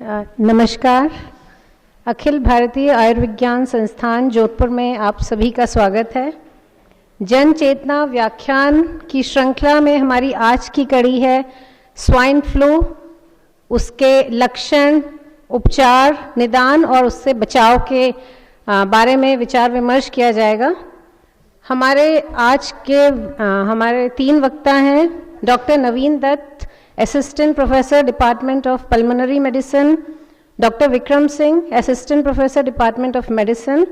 नमस्कार। अखिल भारतीय आयुर्विज्ञान संस्थान जोधपुर में आप सभी का स्वागत है। जन चेतना व्याख्यान की श्रृंखला में हमारी आज की कड़ी है स्वाइन फ्लू, उसके लक्षण, उपचार, निदान और उससे बचाव के बारे में विचार विमर्श किया जाएगा। हमारे आज के हमारे 3 वक्ता हैं doctor Naveen Dutt, assistant professor department of pulmonary medicine, doctor Vikram Singh, assistant professor department of medicine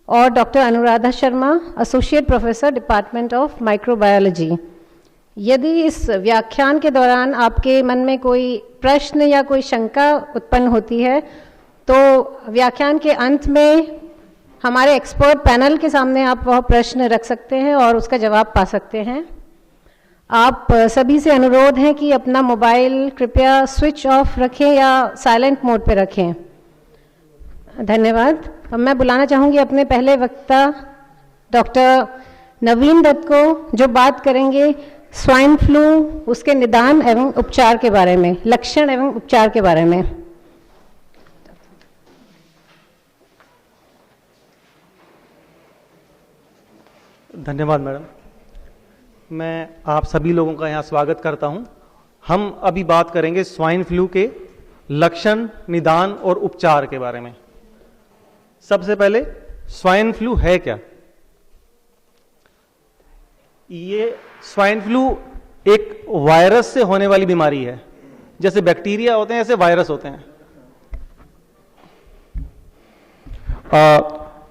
और doctor Anuradha Sharma, associate professor department of microbiology. यदि इस व्याख्यान के दौरान आपके मन में कोई प्रश्न या कोई शंका उत्पन्न होती है तो व्याख्यान के अंत में हमारे एक्सपर्ट पैनल के सामने आप वह प्रश्न रख सकते हैं और उसका जवाब पा सकते हैं। आप सभी से अनुरोध है कि अपना मोबाइल कृपया स्विच ऑफ रखें या साइलेंट मोड पर रखें। धन्यवाद। अब मैं बुलाना चाहूँगी अपने पहले वक्ता डॉक्टर नवीन दत्त को, जो बात करेंगे स्वाइन फ्लू, उसके निदान एवं उपचार के बारे में, लक्षण एवं उपचार के बारे में। धन्यवाद मैडम। मैं आप सभी लोगों का यहाँ स्वागत करता हूँ। हम अभी बात करेंगे स्वाइन फ्लू के लक्षण, निदान और उपचार के बारे में। सबसे पहले स्वाइन फ्लू है क्या? ये स्वाइन फ्लू एक वायरस से होने वाली बीमारी है। जैसे बैक्टीरिया होते हैं ऐसे वायरस होते हैं।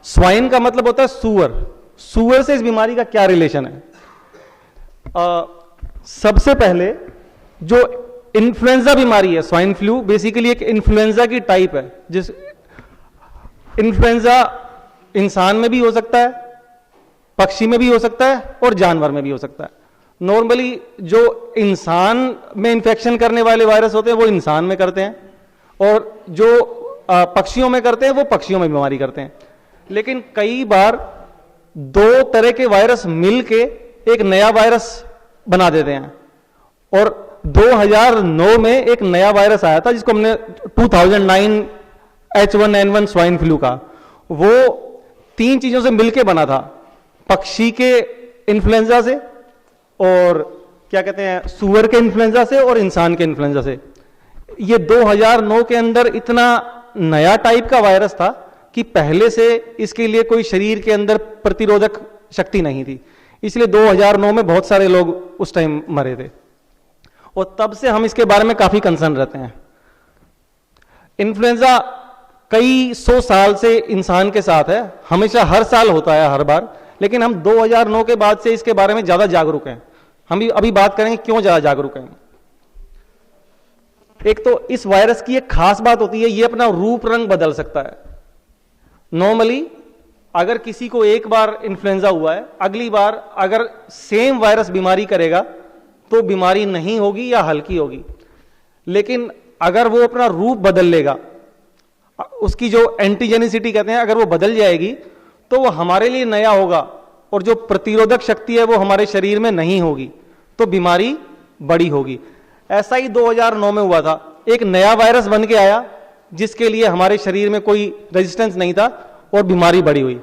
स्वाइन का मतलब होता है सूअर। सूअर से इस बीमारी का क्या रिलेशन है? सबसे पहले जो इन्फ्लुएंजा बीमारी है, स्वाइन फ्लू बेसिकली एक इन्फ्लुएंजा की टाइप है। जिस इन्फ्लुएंजा इंसान में भी हो सकता है, पक्षी में भी हो सकता है और जानवर में भी हो सकता है। नॉर्मली जो इंसान में इंफेक्शन करने वाले वायरस होते हैं वो इंसान में करते हैं, और जो पक्षियों में करते हैं वो पक्षियों में बीमारी करते हैं। लेकिन कई बार 2 तरह के वायरस मिलके एक नया वायरस बना देते हैं। और 2009 में एक नया वायरस आया था जिसको हमने 2009 H1N1 स्वाइन फ्लू का, वो 3 चीजों से मिलके बना था। पक्षी के इन्फ्लुएंजा से, और क्या कहते हैं, सूअर के इन्फ्लुएंजा से और इंसान के इन्फ्लुएंजा से। ये 2009 के अंदर इतना नया टाइप का वायरस था कि पहले से इसके लिए कोई शरीर के अंदर प्रतिरोधक शक्ति नहीं थी। इसलिए 2009 में बहुत सारे लोग उस टाइम मरे थे, और तब से हम इसके बारे में काफी कंसर्न रहते हैं। इन्फ्लुएंजा कई 100 साल से इंसान के साथ है, हमेशा हर साल होता है, हर बार। लेकिन हम 2009 के बाद से इसके बारे में ज्यादा जागरूक हैं। हम अभी बात करेंगे क्यों ज्यादा जागरूक हैं। एक तो इस वायरस की एक खास बात होती है, ये अपना रूप रंग बदल सकता है। नॉर्मली अगर किसी को एक बार इन्फ्लुएंजा हुआ है, अगली बार अगर सेम वायरस बीमारी करेगा तो बीमारी नहीं होगी या हल्की होगी। लेकिन अगर वो अपना रूप बदल लेगा, उसकी जो एंटीजेनिसिटी कहते हैं, अगर वो बदल जाएगी तो वो हमारे लिए नया होगा, और जो प्रतिरोधक शक्ति है वो हमारे शरीर में नहीं होगी, तो बीमारी बड़ी होगी। ऐसा ही 2009 में हुआ था। एक नया वायरस बन के आया जिसके लिए हमारे शरीर में कोई रेजिस्टेंस नहीं था और बीमारी बड़ी हुई।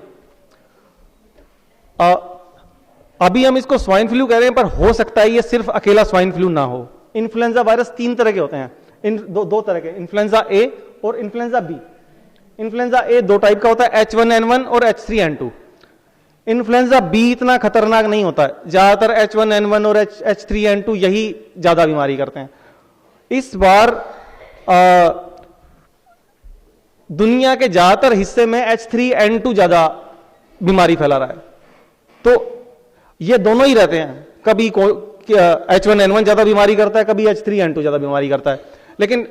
अभी हम इसको स्वाइन फ्लू कह रहे हैं, पर हो सकता है ये सिर्फ अकेला स्वाइन फ्लू ना हो। इन्फ्लुएंजा वायरस 3 तरह के होते हैं, दो तरह के, इन्फ्लुएंजा ए और influenza B. Influenza A 2 type का होता है, H1N1 और H3N2। इन्फ्लुएंजा बी इतना खतरनाक नहीं होता है। ज्यादातर H1N1 और H3N2 यही ज्यादा बीमारी करते हैं। इस बार दुनिया के ज्यादातर हिस्से में H3N2 ज्यादा बीमारी फैला रहा है। तो ये दोनों ही रहते हैं, कभी H1N1 ज्यादा बीमारी करता है, कभी H3N2 ज्यादा बीमारी करता है। लेकिन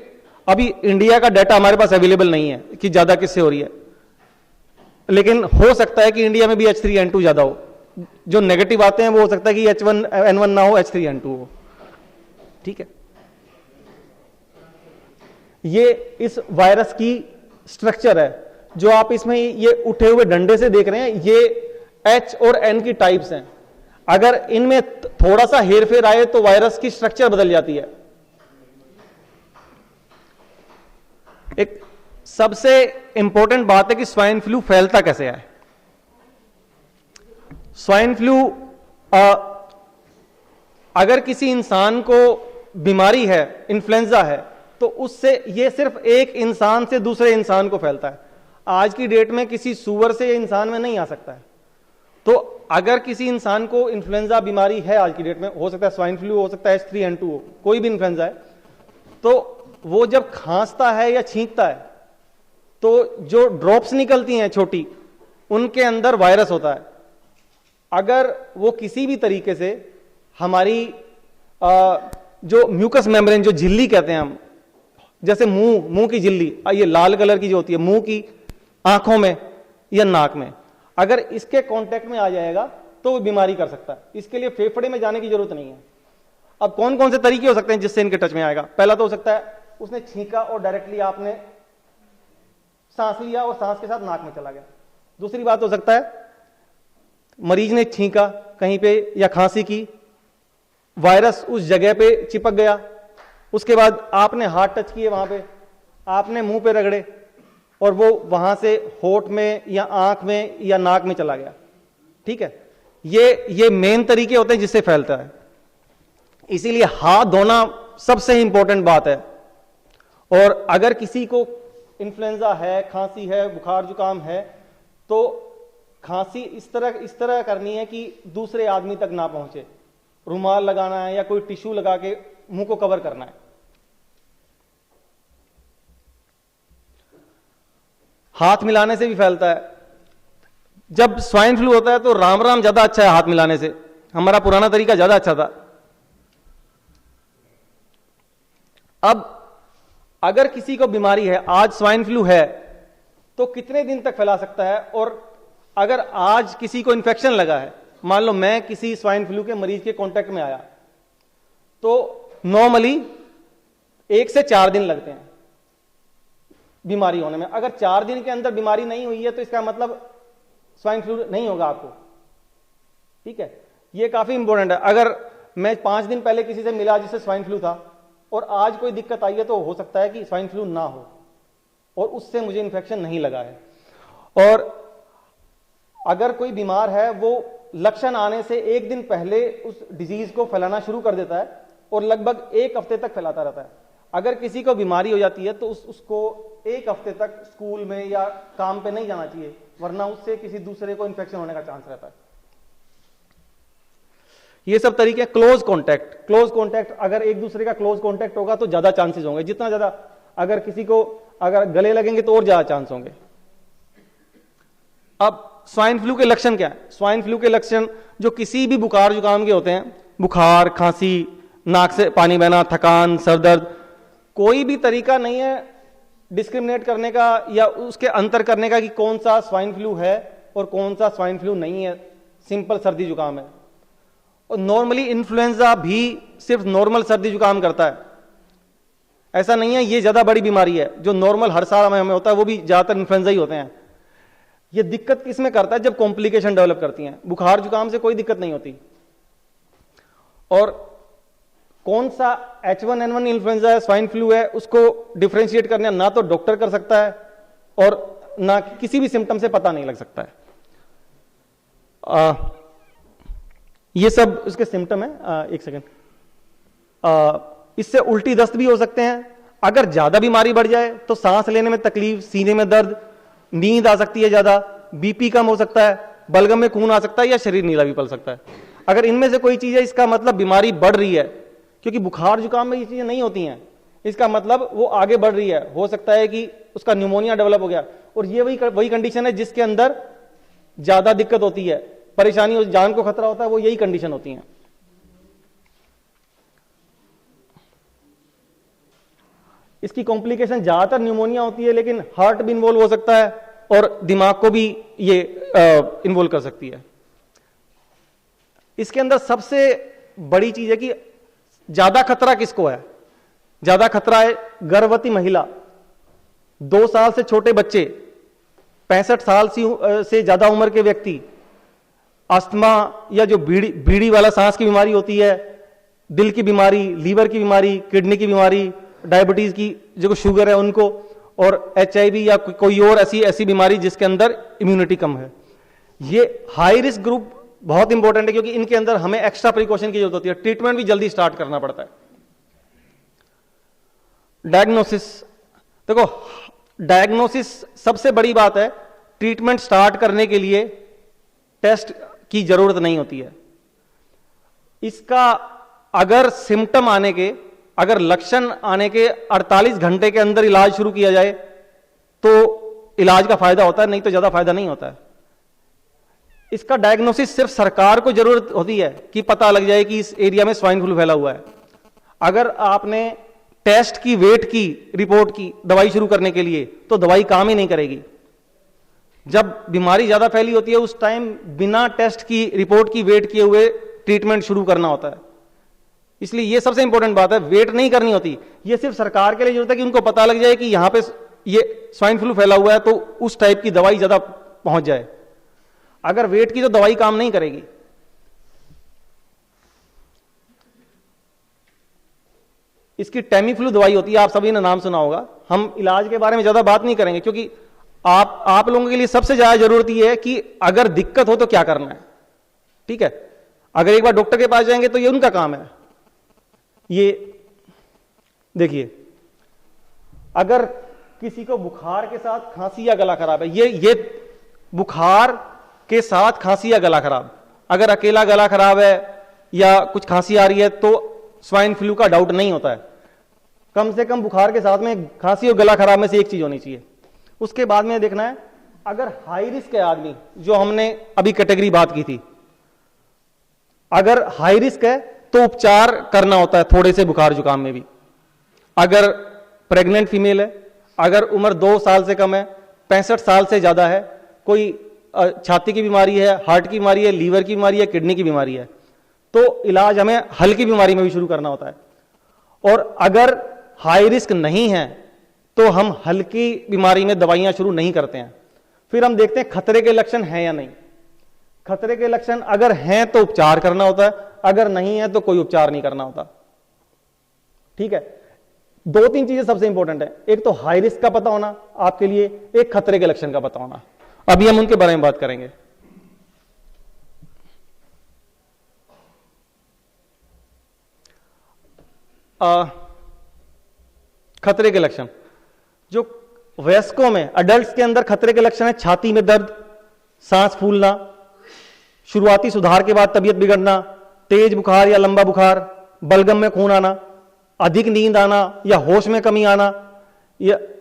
अभी इंडिया का डाटा हमारे पास अवेलेबल नहीं है कि ज्यादा किससे हो रही है। लेकिन हो सकता है कि इंडिया में भी H3N2 ज्यादा हो। जो नेगेटिव आते हैं वो हो सकता है कि H1N1 ना हो, H3N2 हो। ठीक है, ये इस वायरस की स्ट्रक्चर है। जो आप इसमें ये उठे हुए डंडे से देख रहे हैं, ये H और N की टाइप्स हैं। अगर इनमें थोड़ा सा हेरफेर आए तो वायरस की स्ट्रक्चर बदल जाती है। एक सबसे इंपॉर्टेंट बात है कि स्वाइन फ्लू फैलता कैसे है। स्वाइन फ्लू अगर किसी इंसान को बीमारी है, इन्फ्लुएंजा है, तो उससे ये सिर्फ एक इंसान से दूसरे इंसान को फैलता है। आज की डेट में किसी सूअर से इंसान में नहीं आ सकता है। तो अगर किसी इंसान को इन्फ्लुएंजा बीमारी है आज की डेट में, हो सकता है स्वाइन फ्लू, हो सकता है H3N2 हो, कोई भी इन्फ्लुएंजा है, तो वो जब खांसता है या छींकता है तो जो ड्रॉप्स निकलती हैं छोटी, उनके अंदर वायरस होता है। अगर वो किसी भी तरीके से हमारी जो म्यूकस मेम्ब्रेन, जो झिल्ली कहते हैं हम, जैसे मुंह की झिल्ली, ये लाल कलर की जो होती है मुंह की, आंखों में या नाक में, अगर इसके कांटेक्ट में आ जाएगा तो वो बीमारी कर सकता है। इसके लिए फेफड़े में जाने की जरूरत नहीं है। अब कौन कौन से तरीके हो सकते हैं जिससे इनके टच में आएगा? पहला तो हो सकता है उसने छींका और डायरेक्टली आपने सांस लिया और सांस के साथ नाक में चला गया। दूसरी बात हो सकता है मरीज ने छींका कहीं पे या खांसी की, वायरस उस जगह पे चिपक गया, उसके बाद आपने हाथ टच किए वहां पे, आपने मुंह पे रगड़े और वो वहां से होठ में या आंख में या नाक में चला गया। ठीक है, ये मेन तरीके होते हैं जिससे फैलता है। इसीलिए हाथ धोना सबसे इंपॉर्टेंट बात है। और अगर किसी को इन्फ्लुएंजा है, खांसी है, बुखार जुकाम है, तो खांसी इस तरह करनी है कि दूसरे आदमी तक ना पहुंचे। रुमाल लगाना है या कोई टिश्यू लगा के मुंह को कवर करना है। हाथ मिलाने से भी फैलता है। जब स्वाइन फ्लू होता है तो राम राम ज्यादा अच्छा है हाथ मिलाने से। हमारा पुराना तरीका ज्यादा अच्छा था। अब अगर किसी को बीमारी है, आज स्वाइन फ्लू है, तो कितने दिन तक फैला सकता है? और अगर आज किसी को इन्फेक्शन लगा है, मान लो मैं किसी स्वाइन फ्लू के मरीज के कांटेक्ट में आया, तो नॉर्मली 1 से 4 दिन लगते हैं बीमारी होने में। अगर 4 दिन के अंदर बीमारी नहीं हुई है तो इसका मतलब स्वाइन फ्लू नहीं होगा आपको। ठीक है, ये काफी इंपॉर्टेंट है। अगर मैं 5 दिन पहले किसी से मिला जिसे स्वाइन फ्लू था और आज कोई दिक्कत आई है, तो हो सकता है कि स्वाइन फ्लू ना हो और उससे मुझे इन्फेक्शन नहीं लगा है। और अगर कोई बीमार है, वो लक्षण आने से 1 दिन पहले उस डिजीज को फैलाना शुरू कर देता है और लगभग 1 हफ्ते तक फैलाता रहता है। अगर किसी को बीमारी हो जाती है तो उसको 1 हफ्ते तक स्कूल में या काम पे नहीं जाना चाहिए, वरना उससे किसी दूसरे को इन्फेक्शन होने का चांस रहता है। ये सब तरीके। क्लोज कॉन्टैक्ट, अगर एक दूसरे का क्लोज कॉन्टैक्ट होगा तो ज्यादा चांसेस होंगे। जितना ज्यादा, अगर किसी को अगर गले लगेंगे तो और ज्यादा चांस होंगे। अब स्वाइन फ्लू के लक्षण क्या है? स्वाइन फ्लू के लक्षण जो किसी भी बुखार जुकाम के होते हैं, बुखार, खांसी, नाक से पानी बहना, थकान, सर दर्द, कोई भी तरीका नहीं है डिस्क्रिमिनेट करने का या उसके अंतर करने का कि कौन सा स्वाइन फ्लू है और कौन सा स्वाइन फ्लू नहीं है। सिंपल सर्दी जुकाम है। और नॉर्मली इन्फ्लुएंजा भी सिर्फ नॉर्मल सर्दी जुकाम करता है। ऐसा नहीं है ये ज्यादा बड़ी बीमारी है। जो नॉर्मल हर साल हमें होता है वो भी ज्यादातर इन्फ्लुएंजा ही होते हैं। ये दिक्कत किसमें करता है? जब कॉम्प्लिकेशन डेवलप करती हैं। बुखार जुकाम से कोई दिक्कत नहीं होती। और कौन सा H1N1 इन्फ्लुएंजा है, स्वाइन फ्लू है, उसको डिफरेंशिएट करना ना तो डॉक्टर कर सकता है और ना किसी भी सिम्टम से पता नहीं लग सकता है। ये सब उसके सिम्टम है। एक सेकेंड। इससे उल्टी दस्त भी हो सकते हैं। अगर ज्यादा बीमारी बढ़ जाए तो सांस लेने में तकलीफ, सीने में दर्द, नींद आ सकती है ज्यादा, बीपी कम हो सकता है, बलगम में खून आ सकता है या शरीर नीला भी पड़ सकता है। अगर इनमें से कोई चीज है, इसका मतलब बीमारी बढ़ रही है। क्योंकि बुखार जुकाम में ये चीजें नहीं होती हैं, इसका मतलब वो आगे बढ़ रही है। हो सकता है कि उसका न्यूमोनिया डेवलप हो गया। और ये वही कंडीशन है जिसके अंदर ज्यादा दिक्कत होती है, परेशानी, जान को खतरा होता है, वो यही कंडीशन होती है। इसकी कॉम्प्लिकेशन ज्यादातर न्यूमोनिया होती है, लेकिन हार्ट भी इन्वॉल्व हो सकता है और दिमाग को भी ये इन्वॉल्व कर सकती है। इसके अंदर सबसे बड़ी चीज है कि ज्यादा खतरा किसको है? ज्यादा खतरा है गर्भवती महिला, 2 साल से छोटे बच्चे, 65 साल से ज्यादा उम्र के व्यक्ति, अस्थमा या जो बीड़ी वाला सांस की बीमारी होती है, दिल की बीमारी, लीवर की बीमारी, किडनी की बीमारी, डायबिटीज की जो शुगर है उनको, और HIV या कोई और ऐसी बीमारी जिसके अंदर इम्यूनिटी कम है। ये हाई रिस्क ग्रुप बहुत इंपॉर्टेंट है क्योंकि इनके अंदर हमें एक्स्ट्रा प्रिकॉशन की जरूरत होती है, ट्रीटमेंट भी जल्दी स्टार्ट करना पड़ता है। डायग्नोसिस, देखो डायग्नोसिस सबसे बड़ी बात है। ट्रीटमेंट स्टार्ट करने के लिए टेस्ट की जरूरत नहीं होती है। इसका अगर सिम्टम आने के, अगर लक्षण आने के 48 घंटे के अंदर इलाज शुरू किया जाए तो इलाज का फायदा होता है, नहीं तो ज्यादा फायदा नहीं होता है। इसका डायग्नोसिस सिर्फ सरकार को जरूरत होती है कि पता लग जाए कि इस एरिया में स्वाइन फ्लू फैला हुआ है। अगर आपने टेस्ट की, वेट की, रिपोर्ट की दवाई शुरू करने के लिए, तो दवाई काम ही नहीं करेगी। जब बीमारी ज्यादा फैली होती है उस टाइम बिना टेस्ट की, रिपोर्ट की, वेट किए हुए ट्रीटमेंट शुरू करना होता है। इसलिए यह सबसे इंपॉर्टेंट बात है, वेट नहीं करनी होती। यह सिर्फ सरकार के लिए जरूरत है कि उनको पता लग जाए कि यहां पे ये स्वाइन फ्लू फैला हुआ है, तो उस टाइप की दवाई ज्यादा पहुंच जाए। अगर वेट की तो दवाई काम नहीं करेगी। इसकी टेमीफ्लू दवाई होती है, आप सभी ने नाम सुना होगा। हम इलाज के बारे में ज्यादा बात नहीं करेंगे क्योंकि आप लोगों के लिए सबसे ज्यादा जरूरत यह है कि अगर दिक्कत हो तो क्या करना है। ठीक है, अगर एक बार डॉक्टर के पास जाएंगे तो ये उनका काम है। ये देखिए, अगर किसी को बुखार के साथ खांसी या गला खराब है, ये बुखार के साथ खांसी या गला खराब, अगर अकेला गला खराब है या कुछ खांसी आ रही है तो स्वाइन फ्लू का डाउट नहीं होता है। कम से कम बुखार के साथ में खांसी और गला खराब में से एक चीज होनी चाहिए। उसके बाद में देखना है, अगर हाई रिस्क है आदमी, जो हमने अभी कैटेगरी बात की थी, अगर हाई रिस्क है तो उपचार करना होता है थोड़े से बुखार जुकाम में भी। अगर प्रेग्नेंट फीमेल है, अगर उम्र 2 साल से कम है, 65 साल से ज्यादा है, कोई छाती की बीमारी है, हार्ट की बीमारी है, लीवर की बीमारी है, किडनी की बीमारी है, तो इलाज हमें हल्की बीमारी में भी शुरू करना होता है। और अगर हाई रिस्क नहीं है तो हम हल्की बीमारी में दवाइयां शुरू नहीं करते हैं। फिर हम देखते हैं खतरे के लक्षण हैं या नहीं। खतरे के लक्षण अगर हैं तो उपचार करना होता है, अगर नहीं है तो कोई उपचार नहीं करना होता। ठीक है, 2-3 चीजें सबसे इंपॉर्टेंट है। एक तो हाई रिस्क का पता होना आपके लिए, एक खतरे के लक्षण का पता होना। अभी हम उनके बारे में बात करेंगे। खतरे के लक्षण, जो वयस्कों में, अडल्ट्स के अंदर खतरे के लक्षण है छाती में दर्द, सांस फूलना, शुरुआती सुधार के बाद तबीयत बिगड़ना, तेज बुखार या लंबा बुखार, बलगम में खून आना, अधिक नींद आना या होश में कमी आना,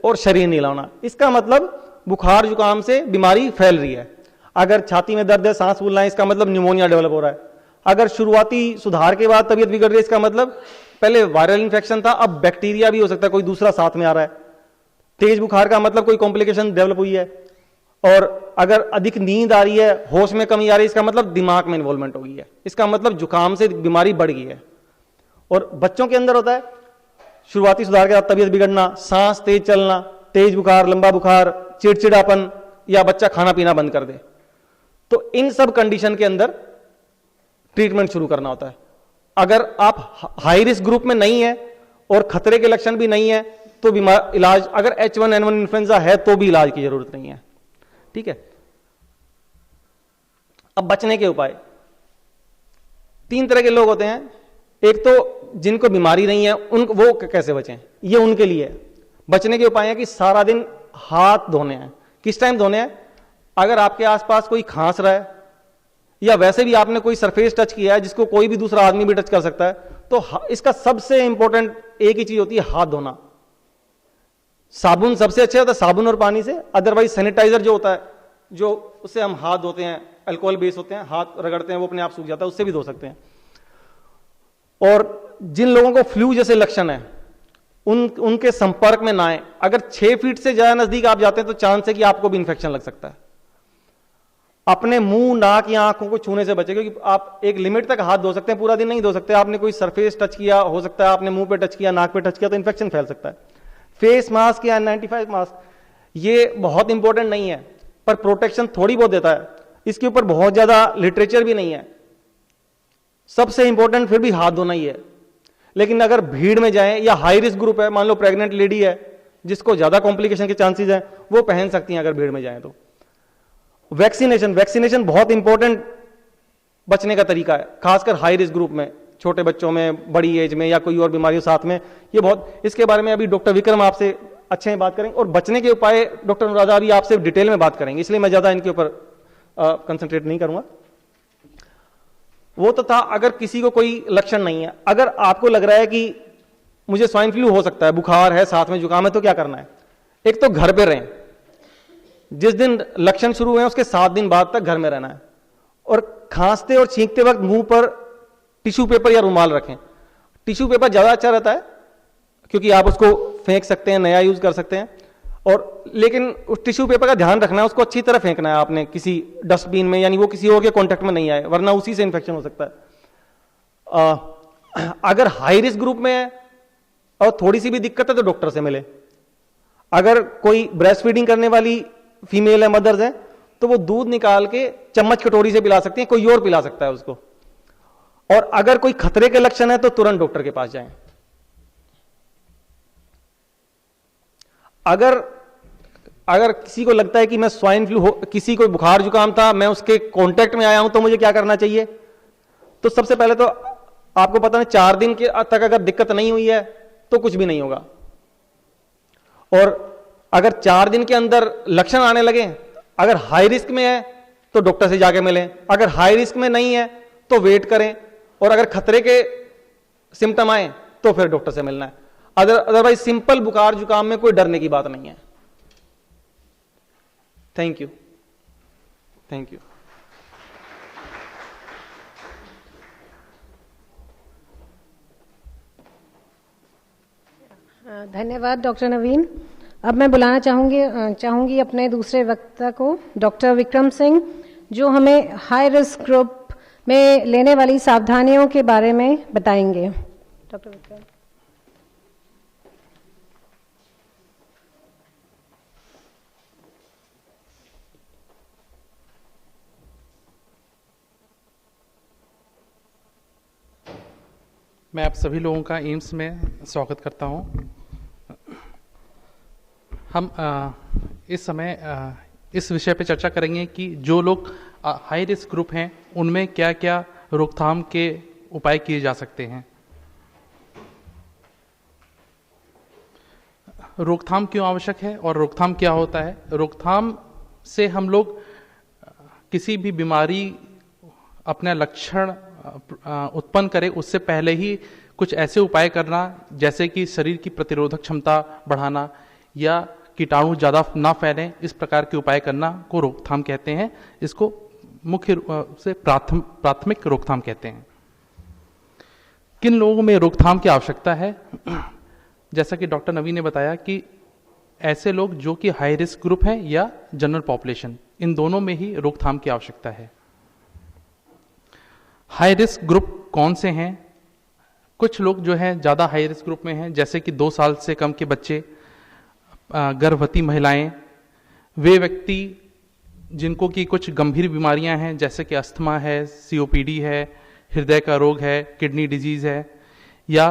और शरीर नीला होना। इसका मतलब बुखार जुकाम से बीमारी फैल रही है। अगर छाती में दर्द है, सांस फूलना है, इसका मतलब निमोनिया डेवलप हो रहा है। अगर शुरुआती सुधार के बाद तबीयत बिगड़ रही है, इसका मतलब पहले वायरल इंफेक्शन था, अब बैक्टीरिया भी हो सकता है, कोई दूसरा साथ में आ रहा है। तेज बुखार का मतलब कोई कॉम्प्लिकेशन डेवलप हुई है। और अगर अधिक नींद आ रही है, होश में कमी आ रही है, इसका मतलब दिमाग में इन्वॉल्वमेंट हो गई है, इसका मतलब जुकाम से बीमारी बढ़ गई है। और बच्चों के अंदर होता है शुरुआती सुधार के बाद तबीयत बिगड़ना, सांस तेज चलना, तेज बुखार, लंबा बुखार, चिड़चिड़ापन, या बच्चा खाना पीना बंद कर दे। तो इन सब कंडीशन के अंदर ट्रीटमेंट शुरू करना होता है। अगर आप हाई रिस्क ग्रुप में नहीं है और खतरे के लक्षण भी नहीं है तो इलाज, अगर H1N1 इन्फ्लुएंजा है तो भी इलाज की जरूरत नहीं है। ठीक है, अब बचने के उपाय। 3 तरह के लोग होते हैं। एक तो जिनको बीमारी नहीं है, वो कैसे बचें, ये उनके लिए है। बचने के उपाय है कि सारा दिन हाथ धोने हैं। किस टाइम धोने हैं? अगर आपके आसपास कोई खांस रहा है या वैसे भी आपने कोई सरफेस टच किया है जिसको कोई भी दूसरा आदमी भी टच कर सकता है, तो इसका सबसे इंपॉर्टेंट एक ही चीज होती है, हाथ धोना। साबुन सबसे अच्छा होता है, साबुन और पानी से। अदरवाइज सैनिटाइजर जो होता है, जो उससे हम हाथ धोते हैं, अल्कोहल बेस होते हैं, हाथ रगड़ते हैं, वो अपने आप सूख जाता है, उससे भी धो सकते हैं। और जिन लोगों को फ्लू जैसे लक्षण है उनके संपर्क में ना आए। अगर 6 फीट से ज्यादा नजदीक आप जाते हैं तो चांस है कि आपको भी इंफेक्शन लग सकता है। अपने मुंह, नाक या आंखों को छूने से बचे, क्योंकि आप एक लिमिट तक हाथ धो सकते हैं, पूरा दिन नहीं धो सकते। आपने कोई सरफेस टच किया, हो सकता है आपने मुंह पे टच किया, नाक पे टच किया, तो इंफेक्शन फैल सकता है। फेस मास्क या N95 मास्क, ये बहुत इंपॉर्टेंट नहीं है पर प्रोटेक्शन थोड़ी बहुत देता है। इसके ऊपर बहुत ज्यादा लिटरेचर भी नहीं है। सबसे इंपॉर्टेंट फिर भी हाथ धोना ही है। लेकिन अगर भीड़ में जाएं या हाई रिस्क ग्रुप है, मान लो प्रेग्नेंट लेडी है जिसको ज़्यादा कॉम्प्लिकेशन के चांसेस हैं वो पहन सकती हैं अगर भीड़ में जाएं तो। वैक्सीनेशन बहुत इंपॉर्टेंट बचने का तरीका है, खासकर हाई रिस्क ग्रुप में, छोटे बच्चों में, बड़ी एज में या कोई और बीमारियों साथ में। ये बहुत, इसके बारे में अभी डॉक्टर विक्रम आपसे अच्छे में बात करेंगे और बचने के उपाय डॉक्टर अनुराधा अभी आपसे डिटेल में बात करेंगे, इसलिए मैं ज़्यादा इनके ऊपर कंसंट्रेट नहीं करूंगा। वो तो था अगर किसी को कोई लक्षण नहीं है, अगर आपको लग रहा है कि मुझे स्वाइन फ्लू हो सकता है, बुखार है, साथ में जुकाम है, तो क्या करना है? एक तो घर पे रहें, जिस दिन लक्षण शुरू हुए हैं उसके 7 दिन बाद तक घर में रहना है, और खांसते और छींकते वक्त मुंह पर टिश्यू पेपर या रुमाल रखें। टिश्यू पेपर ज्यादा अच्छा रहता है क्योंकि आप उसको फेंक सकते हैं, नया यूज कर सकते हैं, और लेकिन उस टिश्यू पेपर का ध्यान रखना है, उसको अच्छी तरह फेंकना है आपने किसी डस्टबिन में, यानी वो किसी और के कांटेक्ट में नहीं आए, वरना उसी से इंफेक्शन हो सकता है। अगर हाई रिस्क ग्रुप में है और थोड़ी सी भी दिक्कत है तो डॉक्टर से मिले। अगर कोई ब्रेस्ट फीडिंग करने वाली फीमेल है, मदर्स है, तो वो दूध निकाल के चम्मच कटोरी से पिला सकती है, कोई और पिला सकता है उसको। और अगर कोई खतरे के लक्षण है तो तुरंत डॉक्टर के पास जाएं। अगर किसी को लगता है कि मैं स्वाइन फ्लू किसी को बुखार जुकाम था, मैं उसके कांटेक्ट में आया हूं, तो मुझे क्या करना चाहिए? तो सबसे पहले तो आपको पता है 4 दिन के तक अगर दिक्कत नहीं हुई है तो कुछ भी नहीं होगा, और अगर 4 दिन के अंदर लक्षण आने लगे, अगर हाई रिस्क में है तो डॉक्टर से जाके मिलें, अगर हाई रिस्क में नहीं है तो वेट करें, और अगर खतरे के सिम्टम आए तो फिर डॉक्टर से मिलना है। अदरवाइज सिंपल बुखार जुकाम में कोई डरने की बात नहीं है। Thank you, thank you. धन्यवाद डॉक्टर नवीन। अब मैं बुलाना चाहूंगी अपने दूसरे वक्ता को, डॉक्टर विक्रम सिंह, जो हमें हाई रिस्क ग्रुप में लेने वाली सावधानियों के बारे में बताएंगे। डॉक्टर विक्रम। मैं आप सभी लोगों का एम्स में स्वागत करता हूं। हम इस समय इस विषय पे चर्चा करेंगे कि जो लोग हाई रिस्क ग्रुप हैं उनमें क्या क्या रोकथाम के उपाय किए जा सकते हैं। रोकथाम क्यों आवश्यक है और रोकथाम क्या होता है? रोकथाम से हम लोग किसी भी बीमारी अपना लक्षण उत्पन्न करे उससे पहले ही कुछ ऐसे उपाय करना, जैसे कि शरीर की प्रतिरोधक क्षमता बढ़ाना या कीटाणु ज़्यादा ना फैलें, इस प्रकार के उपाय करना को रोकथाम कहते हैं। इसको मुख्य रूप से प्राथमिक रोकथाम कहते हैं। किन लोगों में रोकथाम की आवश्यकता है? जैसा कि डॉक्टर नवीन ने बताया कि ऐसे लोग जो कि हाई रिस्क ग्रुप है या जनरल पॉपुलेशन, इन दोनों में ही रोकथाम की आवश्यकता है। हाई रिस्क ग्रुप कौन से हैं? कुछ लोग जो हैं ज़्यादा हाई रिस्क ग्रुप में हैं, जैसे कि 2 साल से कम के बच्चे, गर्भवती महिलाएं, वे व्यक्ति जिनको कि कुछ गंभीर बीमारियां हैं, जैसे कि अस्थमा है, COPD है, हृदय का रोग है, किडनी डिजीज है, या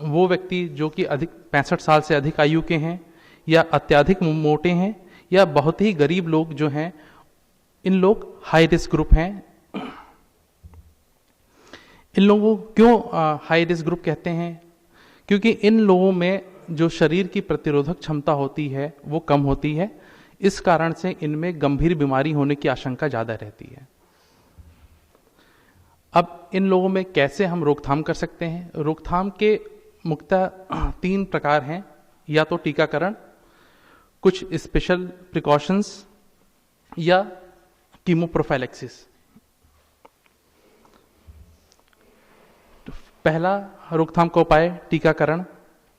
वो व्यक्ति जो कि अधिक 65 साल से अधिक आयु के हैं, या अत्यधिक मोटे हैं, या बहुत ही गरीब लोग जो हैं, इन लोग हाई रिस्क ग्रुप हैं। इन लोगों को क्यों हाई रिस्क ग्रुप कहते हैं? क्योंकि इन लोगों में जो शरीर की प्रतिरोधक क्षमता होती है वो कम होती है, इस कारण से इनमें गंभीर बीमारी होने की आशंका ज़्यादा रहती है। अब इन लोगों में कैसे हम रोकथाम कर सकते हैं? रोकथाम के मुख्यतः 3 प्रकार हैं, या तो टीकाकरण, कुछ स्पेशल प्रिकॉशंस, या कीमोप्रोफाइलेक्सिस। पहला रोकथाम का उपाय टीकाकरण।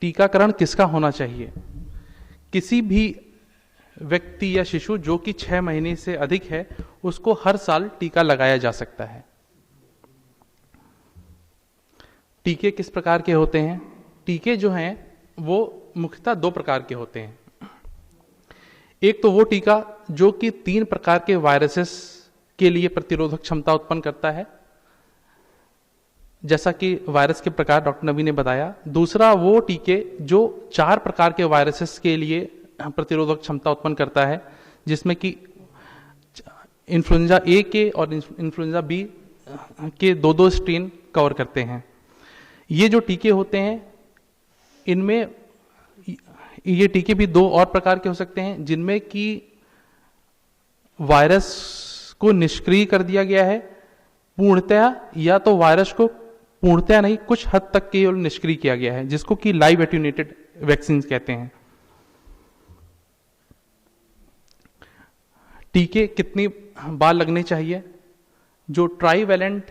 टीकाकरण किसका होना चाहिए? किसी भी व्यक्ति या शिशु जो कि 6 महीने से अधिक है, उसको हर साल टीका लगाया जा सकता है। टीके किस प्रकार के होते हैं? टीके जो हैं वो मुख्यतः 2 प्रकार के होते हैं। एक तो वो टीका जो कि 3 प्रकार के वायरसेस के लिए प्रतिरोधक क्षमता उत्पन्न करता है, जैसा कि वायरस के प्रकार डॉक्टर नबी ने बताया। दूसरा वो टीके जो 4 प्रकार के वायरसेस के लिए प्रतिरोधक क्षमता उत्पन्न करता है, जिसमें कि इन्फ्लुएंजा ए के और इन्फ्लुएंजा बी के 2-2 स्ट्रेन कवर करते हैं। ये जो टीके होते हैं, इनमें ये टीके भी 2 और प्रकार के हो सकते हैं, जिनमें कि वायरस को निष्क्रिय कर दिया गया है पूर्णतया, या तो वायरस को पूर्णतया नहीं, कुछ हद तक केवल निष्क्रिय किया गया है, जिसको कि लाइव एट्यूनेटेड वैक्सीन कहते हैं। टीके कितनी बार लगने चाहिए? जो ट्राईवैलेंट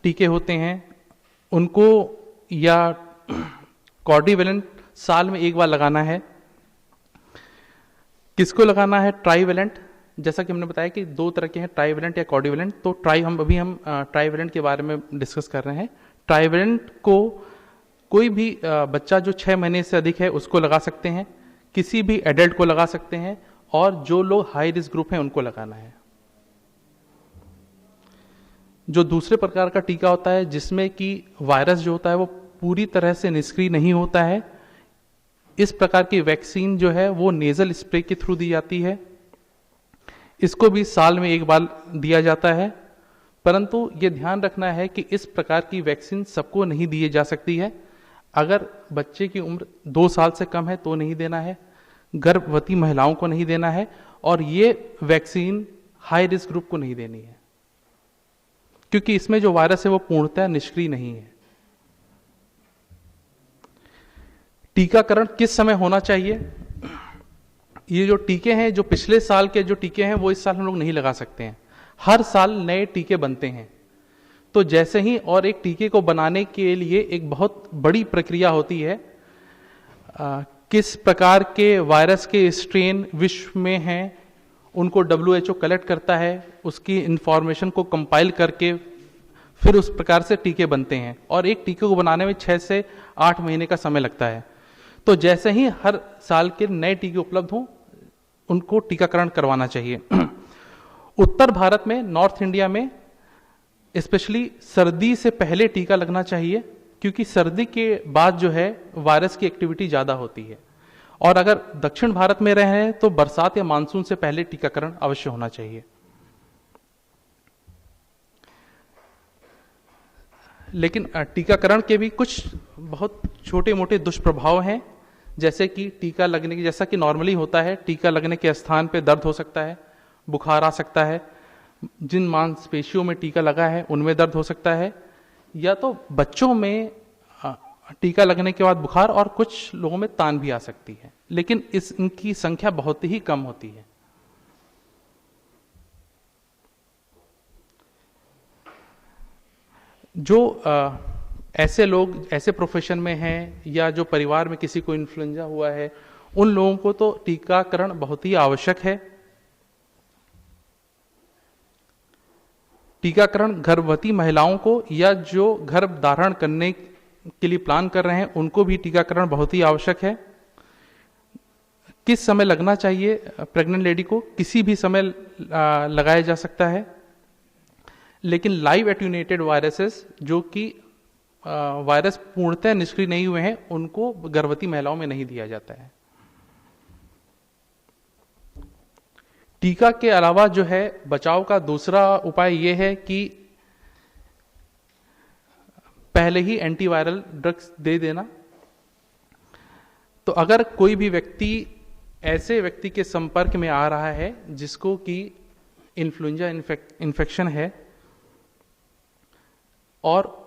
टीके होते हैं उनको, या क्वाड्रीवैलेंट, साल में 1 बार लगाना है। किसको लगाना है ट्राईवैलेंट? जैसा कि हमने बताया कि 2 तरह के हैं, ट्राईवैलेंट या क्वाड्रीवैलेंट। तो हम ट्राईवैलेंट के बारे में डिस्कस कर रहे हैं। ट्राईवैलेंट को कोई भी बच्चा जो 6 महीने से अधिक है उसको लगा सकते हैं, किसी भी एडल्ट को लगा सकते हैं, और जो लोग हाई रिस्क ग्रुप हैं उनको लगाना है। जो दूसरे प्रकार का टीका होता है, जिसमें कि वायरस जो होता है वो पूरी तरह से निष्क्रिय नहीं होता है, इस प्रकार की वैक्सीन जो है वो नेजल स्प्रे के थ्रू दी जाती है। इसको भी साल में 1 बार दिया जाता है, परंतु ये ध्यान रखना है कि इस प्रकार की वैक्सीन सबको नहीं दी जा सकती है। अगर बच्चे की उम्र 2 साल से कम है तो नहीं देना है, गर्भवती महिलाओं को नहीं देना है, और ये वैक्सीन हाई रिस्क ग्रुप को नहीं देनी है, क्योंकि इसमें जो वायरस है वो पूर्णतः निष्क्रिय नहीं है। टीकाकरण किस समय होना चाहिए? ये जो टीके हैं, जो पिछले साल के जो टीके हैं वो इस साल हम लोग नहीं लगा सकते हैं। हर साल नए टीके बनते हैं, तो जैसे ही, और एक टीके को बनाने के लिए एक बहुत बड़ी प्रक्रिया होती है। किस प्रकार के वायरस के स्ट्रेन विश्व में हैं उनको WHO कलेक्ट करता है, उसकी इंफॉर्मेशन को कंपाइल करके फिर उस प्रकार से टीके बनते हैं, और एक टीके को बनाने में 6 से 8 महीने का समय लगता है। तो जैसे ही हर साल के नए टीके उपलब्ध हों उनको टीकाकरण करवाना चाहिए। उत्तर भारत में, नॉर्थ इंडिया में स्पेशली सर्दी से पहले टीका लगना चाहिए, क्योंकि सर्दी के बाद जो है वायरस की एक्टिविटी ज़्यादा होती है। और अगर दक्षिण भारत में रहे हैं तो बरसात या मानसून से पहले टीकाकरण अवश्य होना चाहिए। लेकिन टीकाकरण के भी कुछ बहुत छोटे मोटे दुष्प्रभाव हैं, जैसे कि टीका लगने की, जैसा कि नॉर्मली होता है, टीका लगने के स्थान पे दर्द हो सकता है, बुखार आ सकता है, जिन मांसपेशियों में टीका लगा है उनमें दर्द हो सकता है, या तो बच्चों में टीका लगने के बाद बुखार, और कुछ लोगों में तान भी आ सकती है, लेकिन इनकी संख्या बहुत ही कम होती है। जो ऐसे लोग ऐसे प्रोफेशन में हैं, या जो परिवार में किसी को इन्फ्लुएंजा हुआ है, उन लोगों को तो टीकाकरण बहुत ही आवश्यक है। टीकाकरण गर्भवती महिलाओं को, या जो गर्भ धारण करने के लिए प्लान कर रहे हैं उनको भी टीकाकरण बहुत ही आवश्यक है। किस समय लगना चाहिए प्रेग्नेंट लेडी को? किसी भी समय लगाया जा सकता है, लेकिन लाइव एट्यूनेटेड वायरसेस, जो कि वायरस पूर्णतः निष्क्रिय नहीं हुए हैं, उनको गर्भवती महिलाओं में नहीं दिया जाता है। टीका के अलावा जो है बचाव का दूसरा उपाय यह है कि पहले ही एंटीवायरल ड्रग्स दे देना। तो अगर कोई भी व्यक्ति ऐसे व्यक्ति के संपर्क में आ रहा है जिसको कि इन्फ्लुएंजा इन्फेक्शन है, और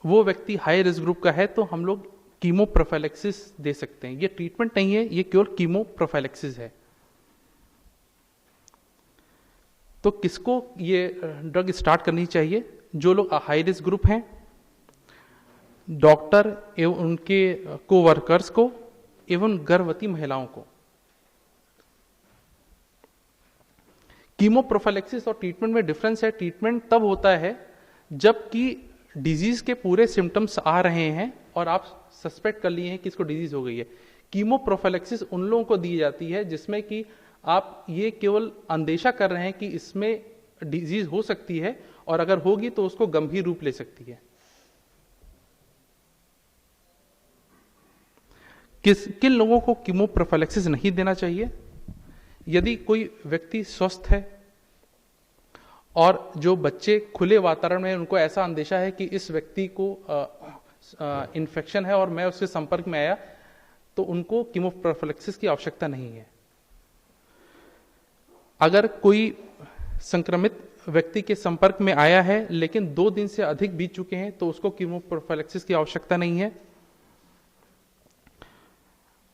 वो व्यक्ति हाई रिस्क ग्रुप का है, तो हम लोग कीमो प्रोफाइलेक्सिस दे सकते हैं। ये ट्रीटमेंट नहीं है, ये केवल कीमो प्रोफाइलेक्सिस है। तो किसको ये ड्रग स्टार्ट करनी चाहिए? जो लोग हाई रिस्क ग्रुप हैं, डॉक्टर एवं उनके कोवर्कर्स को, एवं गर्भवती महिलाओं को। कीमो प्रोफाइलेक्सिस और ट्रीटमेंट में डिफरेंस है। ट्रीटमेंट तब होता है जबकि डिजीज के पूरे सिम्टम्स आ रहे हैं और आप सस्पेक्ट कर लिए हैं कि इसको डिजीज हो गई है। कीमो प्रोफाइलेक्सिस उन लोगों को दी जाती है जिसमें कि आप ये केवल अंदेशा कर रहे हैं कि इसमें डिजीज हो सकती है, और अगर होगी तो उसको गंभीर रूप ले सकती है। किन लोगों को कीमोप्रोफाइलैक्सिस नहीं देना चाहिए? यदि कोई व्यक्ति स्वस्थ है और जो बच्चे खुले वातावरण में, उनको ऐसा अंदेशा है कि इस व्यक्ति को इन्फेक्शन है और मैं उसके संपर्क में आया, तो उनको कीमोप्रोफाइलैक्सिस की आवश्यकता नहीं है। अगर कोई संक्रमित व्यक्ति के संपर्क में आया है लेकिन 2 दिन से अधिक बीत चुके हैं, तो उसको कीमोप्रोफाइलैक्सिस की आवश्यकता नहीं है।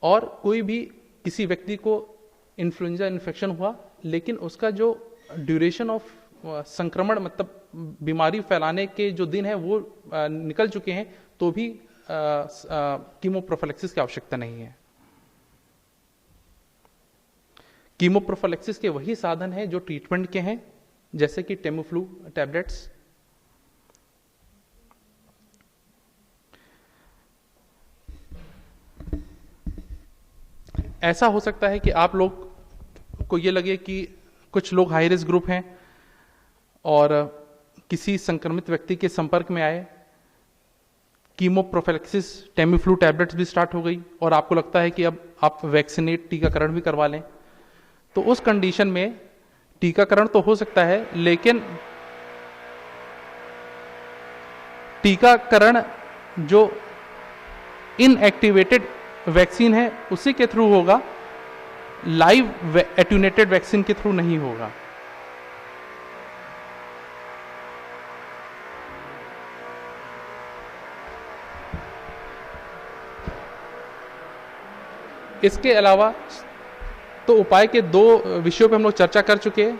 और कोई भी किसी व्यक्ति को इन्फ्लुएंजा इन्फेक्शन हुआ लेकिन उसका जो ड्यूरेशन ऑफ संक्रमण, मतलब बीमारी फैलाने के जो दिन है वो निकल चुके हैं, तो भी कीमोप्रोफाइलैक्सिस की आवश्यकता नहीं है। कीमोप्रोफाइलैक्सिस के वही साधन हैं जो ट्रीटमेंट के हैं, जैसे कि टेमीफ्लू टैबलेट्स। ऐसा हो सकता है कि आप लोग को ये लगे कि कुछ लोग हाई रिस्क ग्रुप हैं और किसी संक्रमित व्यक्ति के संपर्क में आए, कीमोप्रोफाइलैक्सिस टेमीफ्लू टैबलेट्स भी स्टार्ट हो गई और आपको लगता है कि अब आप वैक्सीनेट टीकाकरण भी करवा लें। तो उस कंडीशन में टीकाकरण तो हो सकता है, लेकिन टीकाकरण जो इनएक्टिवेटेड वैक्सीन है उसी के थ्रू होगा, लाइव एट्यूनेटेड वैक्सीन के थ्रू नहीं होगा। इसके अलावा तो उपाय के 2 विषयों पर हम लोग चर्चा कर चुके हैं।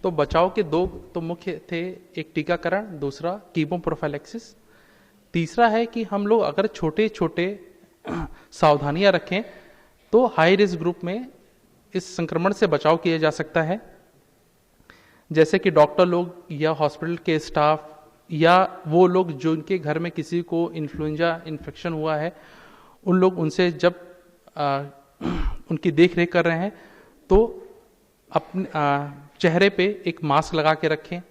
तो बचाव के 2 तो मुख्य थे, एक टीकाकरण, दूसरा कीमोप्रोफाइलैक्सिस। तीसरा है कि हम लोग अगर छोटे छोटे सावधानियां रखें तो हाई रिस्क ग्रुप में इस संक्रमण से बचाव किया जा सकता है। जैसे कि डॉक्टर लोग या हॉस्पिटल के स्टाफ या वो लोग जो उनके घर में किसी को इन्फ्लुएंजा इन्फेक्शन हुआ है, उन लोग उनसे जब उनकी देख रेख कर रहे हैं तो अपने चेहरे पे एक मास्क लगा के रखें,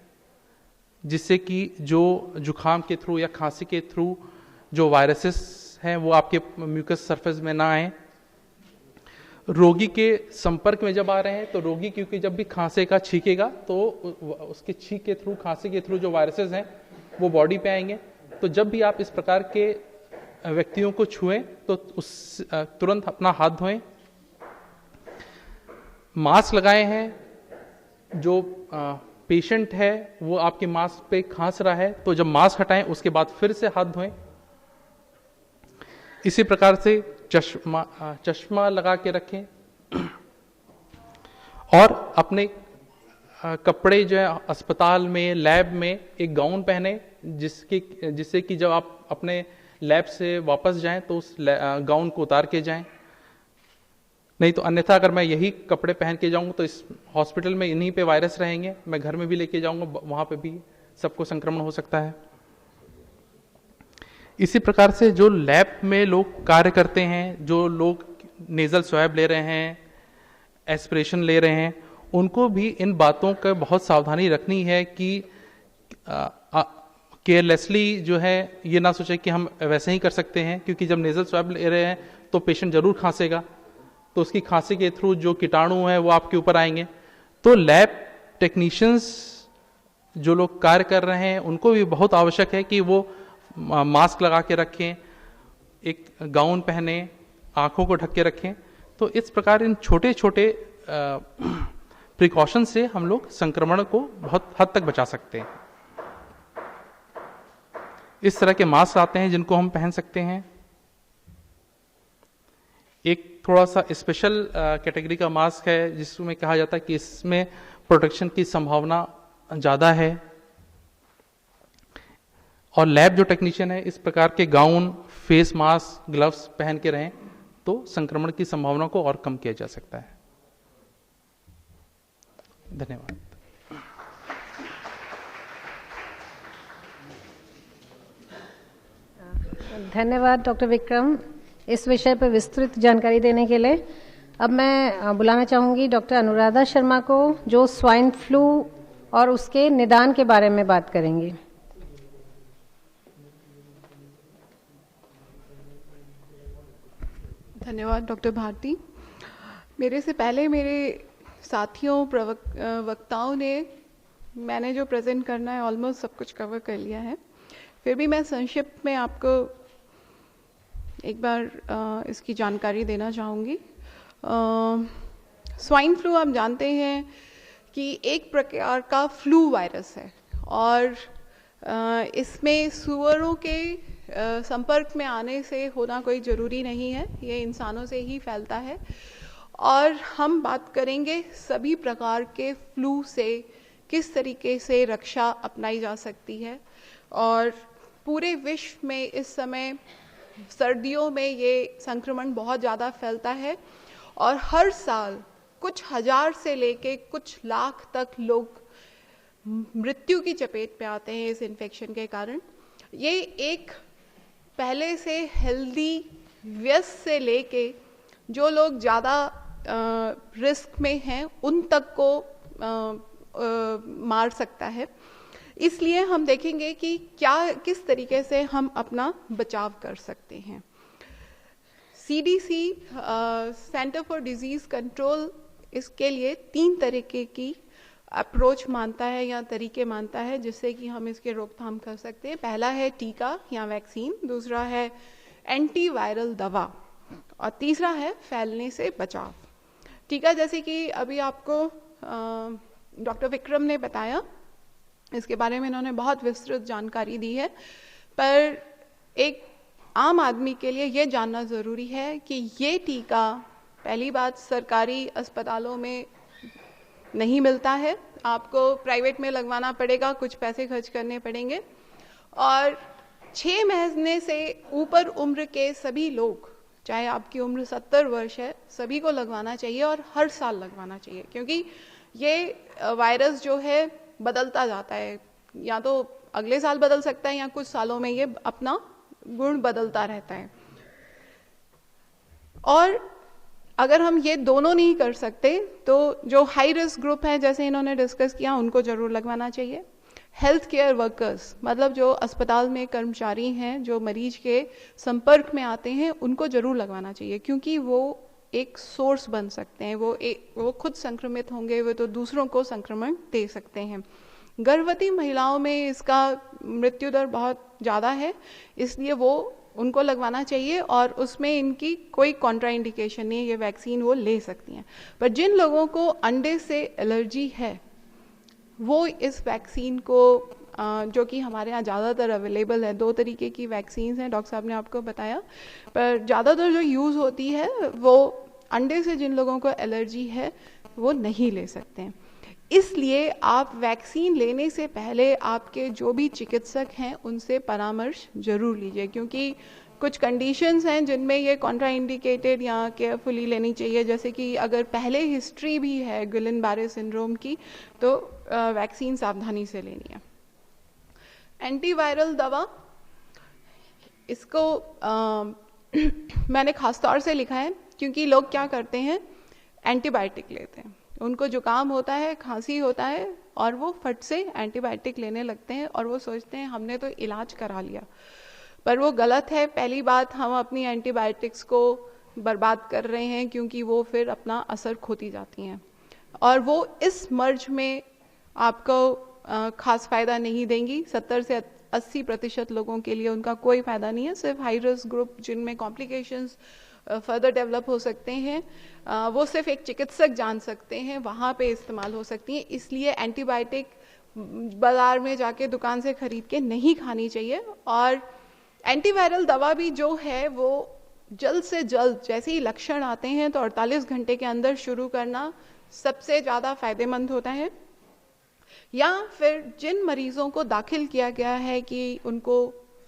जिससे कि जो जुखाम के थ्रू या खांसी के थ्रू जो वायरसेस हैं वो आपके म्यूकस सरफेस में ना आए। रोगी के संपर्क में जब आ रहे हैं तो रोगी क्योंकि जब भी खांसेगा छींकेगा तो उसके छींक के थ्रू, खांसी के थ्रू जो वायरसेस हैं वो बॉडी पे आएंगे। तो जब भी आप इस प्रकार के व्यक्तियों को छुएं तो उस तुरंत अपना हाथ धोएं। मास्क लगाए हैं, जो पेशेंट है वो आपके मास्क पे खांस रहा है तो जब मास्क हटाएं उसके बाद फिर से हाथ धोएं। इसी प्रकार से चश्मा लगा के रखें और अपने कपड़े जो है अस्पताल में, लैब में एक गाउन पहने, जिससे कि जब आप अपने लैब से वापस जाएं तो उस गाउन को उतार के जाएं। नहीं तो अन्यथा अगर मैं यही कपड़े पहन के जाऊंगा तो इस हॉस्पिटल में इन्हीं पे वायरस रहेंगे, मैं घर में भी लेके जाऊंगा, वहां पे भी सबको संक्रमण हो सकता है। इसी प्रकार से जो लैब में लोग कार्य करते हैं, जो लोग नेजल स्वैब ले रहे हैं, एस्पिरेशन ले रहे हैं, उनको भी इन बातों का बहुत सावधानी रखनी है कि केयरलेसली जो है ये ना सोचे कि हम वैसे ही कर सकते हैं, क्योंकि जब नेजल स्वैब ले रहे हैं तो पेशेंट जरूर खांसेगा, तो उसकी खांसी के थ्रू जो कीटाणु है वो आपके ऊपर आएंगे। तो लैब टेक्नीशियंस जो लोग कार्य कर रहे हैं उनको भी बहुत आवश्यक है कि वो मास्क लगा के रखें, एक गाउन पहने, आंखों को ढक के रखें। तो इस प्रकार इन छोटे छोटे प्रिकॉशन से हम लोग संक्रमण को बहुत हद तक बचा सकते हैं। इस तरह के मास्क आते हैं जिनको हम पहन सकते हैं। एक थोड़ा सा स्पेशल कैटेगरी का मास्क है जिसमें कहा जाता है कि इसमें प्रोटेक्शन की संभावना ज़्यादा है। और लैब जो टेक्नीशियन है इस प्रकार के गाउन, फेस मास्क, ग्लव्स पहन के रहें तो संक्रमण की संभावना को और कम किया जा सकता है। धन्यवाद। धन्यवाद डॉक्टर विक्रम इस विषय पर विस्तृत जानकारी देने के लिए। अब मैं बुलाना चाहूँगी डॉक्टर अनुराधा शर्मा को, जो स्वाइन फ्लू और उसके निदान के बारे में बात करेंगी। धन्यवाद डॉक्टर भारती। मेरे से पहले मेरे साथियों वक्ताओं ने मैंने जो प्रेजेंट करना है ऑलमोस्ट सब कुछ कवर कर लिया है। फिर भी मैं संक्षिप्त में आपको एक बार इसकी जानकारी देना चाहूँगी। स्वाइन फ्लू आप जानते हैं कि एक प्रकार का फ्लू वायरस है और इसमें सूअरों के संपर्क में आने से होना कोई ज़रूरी नहीं है, ये इंसानों से ही फैलता है। और हम बात करेंगे सभी प्रकार के फ्लू से किस तरीके से रक्षा अपनाई जा सकती है। और पूरे विश्व में इस समय सर्दियों में ये संक्रमण बहुत ज़्यादा फैलता है और हर साल कुछ हजार से लेके कुछ लाख तक लोग मृत्यु की चपेट में आते हैं इस इन्फेक्शन के कारण। ये एक पहले से हेल्दी व्यस्त से लेके जो लोग ज़्यादा रिस्क में हैं उन तक को मार सकता है। इसलिए हम देखेंगे कि किस तरीके से हम अपना बचाव कर सकते हैं। CDC centre for disease control इसके लिए 3 तरीके की अप्रोच मानता है या तरीके मानता है जिससे कि हम इसके रोकथाम कर सकते हैं। पहला है टीका या वैक्सीन, दूसरा है एंटीवायरल दवा और तीसरा है फैलने से बचाव। टीका जैसे कि अभी आपको डॉक्टर विक्रम ने बताया, इसके बारे में इन्होंने बहुत विस्तृत जानकारी दी है, पर एक आम आदमी के लिए ये जानना ज़रूरी है कि ये टीका पहली बात सरकारी अस्पतालों में नहीं मिलता है, आपको प्राइवेट में लगवाना पड़ेगा, कुछ पैसे खर्च करने पड़ेंगे। और 6 महीने से ऊपर उम्र के सभी लोग, चाहे आपकी उम्र 70 वर्ष है, सभी को लगवाना चाहिए और हर साल लगवाना चाहिए, क्योंकि ये वायरस जो है बदलता जाता है, या तो अगले साल बदल सकता है या कुछ सालों में ये अपना गुण बदलता रहता है। और अगर हम ये दोनों नहीं कर सकते तो जो हाई रिस्क ग्रुप है, जैसे इन्होंने डिस्कस किया, उनको जरूर लगवाना चाहिए। हेल्थ केयर वर्कर्स, मतलब जो अस्पताल में कर्मचारी हैं जो मरीज के संपर्क में आते हैं, उनको जरूर लगवाना चाहिए, क्योंकि वो एक सोर्स बन सकते हैं। वो खुद संक्रमित होंगे, वो तो दूसरों को संक्रमण दे सकते हैं। गर्भवती महिलाओं में इसका मृत्यु दर बहुत ज़्यादा है, इसलिए वो उनको लगवाना चाहिए और उसमें इनकी कोई कॉन्ट्राइंडिकेशन नहीं है, ये वैक्सीन वो ले सकती हैं। पर जिन लोगों को अंडे से एलर्जी है वो इस वैक्सीन को, जो कि हमारे यहाँ ज़्यादातर अवेलेबल है, 2 तरीके की वैक्सीन हैं, डॉक्टर साहब ने आपको बताया, पर ज़्यादातर जो यूज़ होती है वो अंडे से जिन लोगों को एलर्जी है वो नहीं ले सकते हैं। इसलिए आप वैक्सीन लेने से पहले आपके जो भी चिकित्सक हैं उनसे परामर्श जरूर लीजिए, क्योंकि कुछ कंडीशंस हैं जिनमें ये कॉन्ट्राइंडिकेटेड या केयरफुली लेनी चाहिए, जैसे कि अगर पहले हिस्ट्री भी है गुइलेन-बारे सिंड्रोम की तो वैक्सीन सावधानी से लेनी है। एंटीवायरल दवा, इसको मैंने खास तौर से लिखा है क्योंकि लोग क्या करते हैं, एंटीबायोटिक लेते हैं, उनको जुकाम होता है, खांसी होता है और वो फट से एंटीबायोटिक लेने लगते हैं और वो सोचते हैं हमने तो इलाज करा लिया, पर वो गलत है। पहली बात, हम अपनी एंटीबायोटिक्स को बर्बाद कर रहे हैं क्योंकि वो फिर अपना असर खोती जाती हैं और वो इस मर्ज में आपको खास फ़ायदा नहीं देंगी। 70 से 80% लोगों के लिए उनका कोई फ़ायदा नहीं है, सिर्फ हाई रिस्क ग्रुप जिनमें कॉम्प्लिकेशंस फर्दर डेवलप हो सकते हैं, वो सिर्फ एक चिकित्सक जान सकते हैं, वहाँ पे इस्तेमाल हो सकती हैं। इसलिए एंटीबायोटिक बाज़ार में जाके दुकान से ख़रीद के नहीं खानी चाहिए। और एंटीवायरल दवा भी जो है वो जल्द से जल्द, जैसे ही लक्षण आते हैं तो 48 घंटे के अंदर शुरू करना सबसे ज़्यादा फ़ायदेमंद होता है, या फिर जिन मरीजों को दाखिल किया गया है कि उनको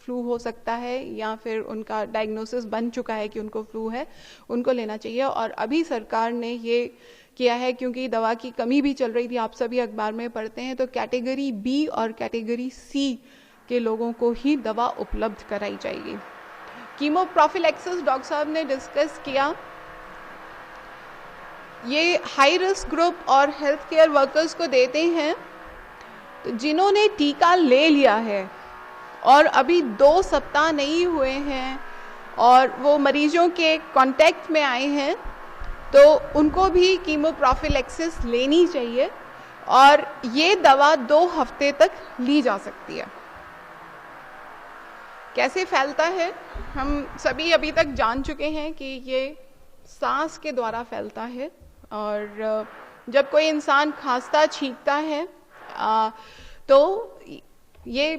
फ्लू हो सकता है या फिर उनका डायग्नोसिस बन चुका है कि उनको फ्लू है, उनको लेना चाहिए। और अभी सरकार ने ये किया है, क्योंकि दवा की कमी भी चल रही थी, आप सभी अखबार में पढ़ते हैं, तो कैटेगरी बी और कैटेगरी सी के लोगों को ही दवा उपलब्ध कराई जाएगी। कीमोप्रोफिलैक्सिस डॉक्टर साहब ने डिस्कस किया। ये हाई रिस्क ग्रुप और हेल्थ केयर वर्कर्स को देते हैं तो जिन्होंने टीका ले लिया है और अभी 2 सप्ताह नहीं हुए हैं और वो मरीजों के कांटेक्ट में आए हैं, तो उनको भी कीमोप्रोफिलैक्सिस लेनी चाहिए और ये दवा 2 हफ्ते तक ली जा सकती है। कैसे फैलता है हम सभी अभी तक जान चुके हैं कि ये सांस के द्वारा फैलता है। और जब कोई इंसान खांसता छींकता है तो ये